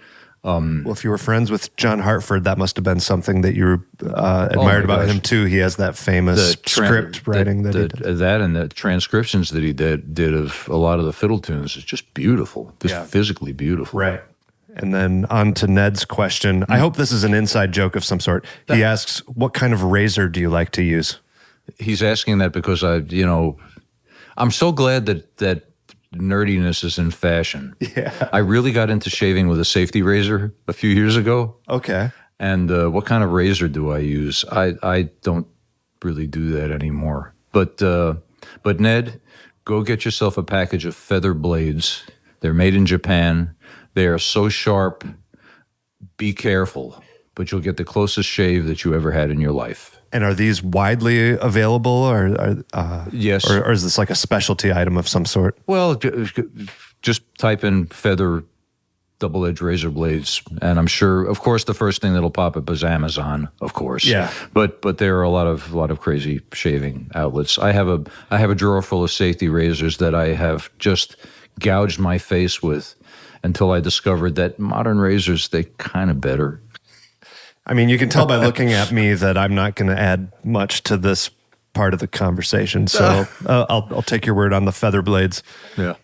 well, if you were friends with John Hartford, that must have been something that you admired about him too. He has that famous script writing that he did. That and the transcriptions that he did of a lot of the fiddle tunes is just beautiful, just physically beautiful. Right. And then on to Ned's question. I hope this is an inside joke of some sort. He asks, what kind of razor do you like to use? He's asking that because I'm so glad that nerdiness is in fashion. Yeah. I really got into shaving with a safety razor a few years ago. Okay. And what kind of razor do I use? I don't really do that anymore. But Ned, go get yourself a package of feather blades. They're made in Japan. They are so sharp, be careful, but you'll get the closest shave that you ever had in your life. And are these widely available, or yes, or is this like a specialty item of some sort? Well, just type in feather double-edged razor blades, and I'm sure, of course, the first thing that'll pop up is Amazon, of course. Yeah. But there are a lot of crazy shaving outlets. I have a drawer full of safety razors that I have just gouged my face with until I discovered that modern razors, they kind of better. I mean, you can tell by looking at me that I'm not going to add much to this part of the conversation. So I'll take your word on the feather blades. Yeah.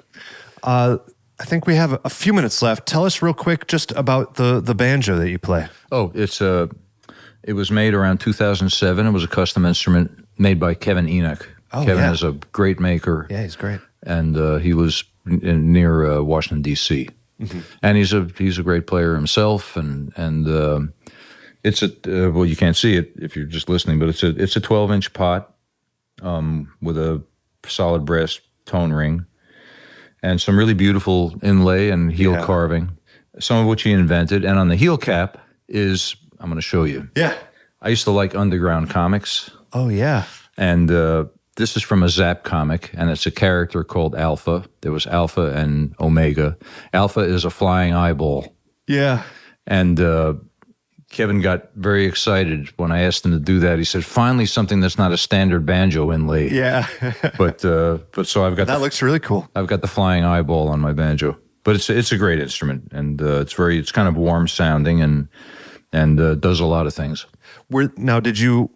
I think we have a few minutes left. Tell us real quick just about the banjo that you play. Oh, it was made around 2007. It was a custom instrument made by Kevin Enoch. Oh, Kevin yeah. is a great maker. Yeah, he's great. And he was near Washington, D.C. Mm-hmm. And he's a great player himself. And it's well, you can't see it if you're just listening, but it's a 12-inch pot with a solid brass tone ring and some really beautiful inlay and heel carving, some of which he invented. And on the heel cap is, I'm going to show you. Yeah. I used to like underground comics. Oh, yeah. And this is from a Zap comic, and it's a character called Alpha. There was Alpha and Omega. Alpha is a flying eyeball. Yeah. And Kevin got very excited when I asked him to do that. He said, finally something that's not a standard banjo inlay. Yeah. but so I've got that looks really cool. I've got the flying eyeball on my banjo. But it's a great instrument, and it's kind of warm sounding and does a lot of things. Now, did you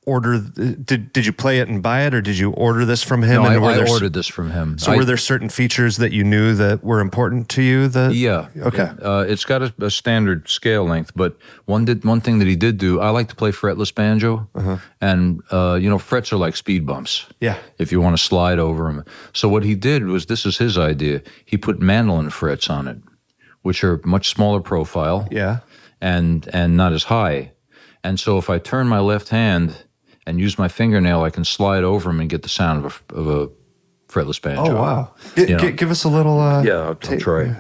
order? Did you play it and buy it, or did you order this from him? No, and I ordered this from him. So were there certain features that you knew that were important to you? Yeah. Okay. It's got a standard scale length, but one thing that he did do. I like to play fretless banjo, and frets are like speed bumps. Yeah. If you want to slide over them. So what he did was, this is his idea. He put mandolin frets on it, which are much smaller profile. Yeah. And not as high. And so if I turn my left hand and use my fingernail, I can slide over them and get the sound of a fretless banjo. Oh, wow. Give us a little... yeah, I'll try.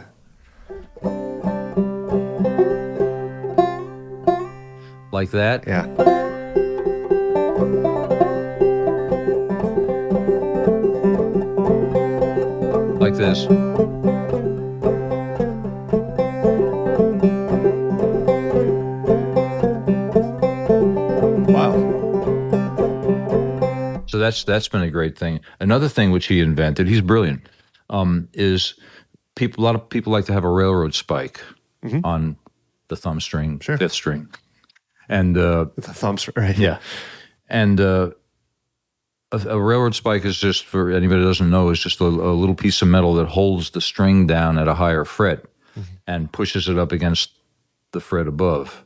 Like that? Yeah. Like this. So that's been a great thing. Another thing which he invented, he's brilliant, is a lot of people like to have a railroad spike on the thumb string, fifth string, and the thumb string, right? Yeah, and a railroad spike is, just for anybody who doesn't know, is just a little piece of metal that holds the string down at a higher fret and pushes it up against the fret above.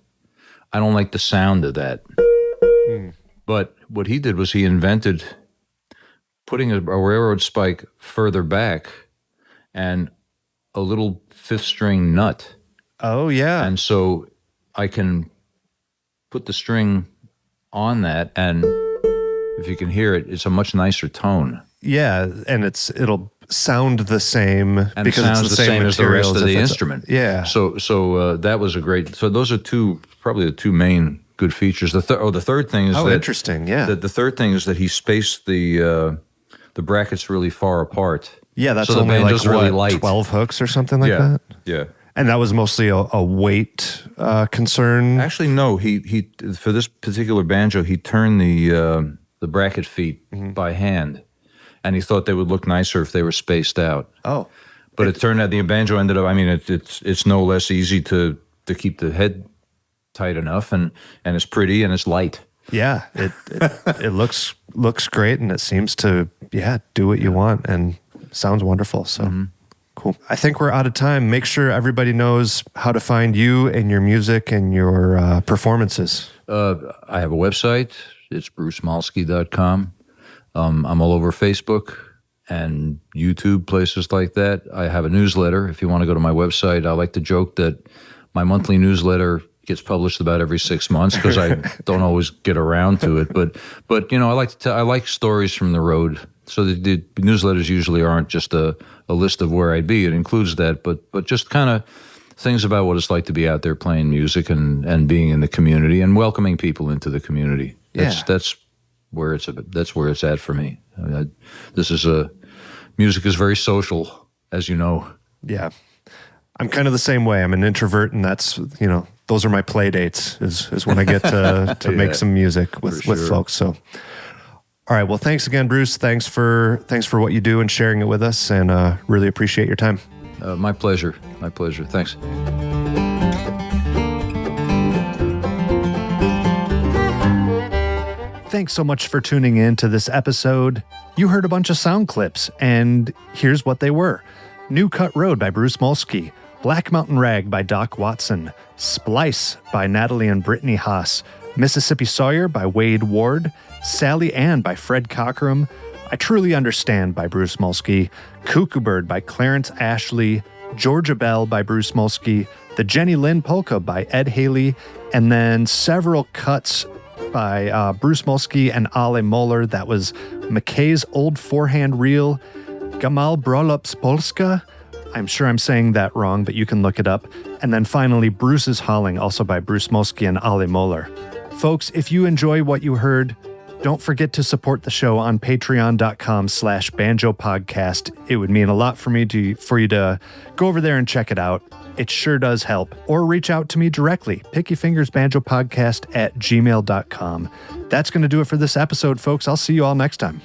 I don't like the sound of that. But what he did was he invented putting a railroad spike further back and a little fifth string nut. Oh, yeah. And so I can put the string on that, and if you can hear it, it's a much nicer tone. Yeah, and it'll sound the same, and because it sounds it's the same as the rest of the it's instrument. Yeah. So that was a great. So those are probably the two main good features. The third thing is that interesting. Yeah. The third thing is that he spaced the brackets really far apart. Yeah, that's so only like really light. 12 hooks or something like that. Yeah. And that was mostly a weight concern. Actually, no. He for this particular banjo, he turned the bracket feet by hand, and he thought they would look nicer if they were spaced out. Oh, but it turned out the banjo ended up. I mean, it's no less easy to keep the head tight enough, and it's pretty and it's light. Yeah, it looks great, and it seems to do what you want, and sounds wonderful. So cool. I think we're out of time. Make sure everybody knows how to find you and your music and your performances. I have a website. It's brucemolsky.com. I'm all over Facebook and YouTube, places like that. I have a newsletter. If you want to go to my website, I like to joke that my monthly newsletter gets published about every 6 months because I don't always get around to it. But I like stories from the road. So the newsletters usually aren't just a list of where I'd be. It includes that, but just kind of things about what it's like to be out there playing music and being in the community and welcoming people into the community. That's where it's at for me. Music is very social, as you know. Yeah. I'm kind of the same way. I'm an introvert, and that's, those are my play dates is when I get to make some music with folks. So, All right. Well, thanks again, Bruce. Thanks for what you do and sharing it with us, and really appreciate your time. My pleasure. My pleasure. Thanks. Thanks so much for tuning in to this episode. You heard a bunch of sound clips, and here's what they were. New Cut Road by Bruce Molsky, Black Mountain Rag by Doc Watson, Splice by Natalie and Brittany Haas, Mississippi Sawyer by Wade Ward, Sally Ann by Fred Cockrum, I Truly Understand by Bruce Molsky, Cuckoo Bird by Clarence Ashley, Georgia Belle by Bruce Molsky, The Jenny Lynn Polka by Ed Haley, and then several cuts by Bruce Molsky and Ale Moller. That was McKay's Old Four-Hand Reel, Gamal Brolops Polska. I'm sure I'm saying that wrong, but you can look it up. And then finally, Bruce's Hauling, also by Bruce Molsky and Ale Moller. Folks, if you enjoy what you heard, don't forget to support the show on patreon.com/banjopodcast. It would mean a lot for me for you to go over there and check it out. It sure does help. Or reach out to me directly, pickyfingersbanjopodcast@gmail.com. That's going to do it for this episode, folks. I'll see you all next time.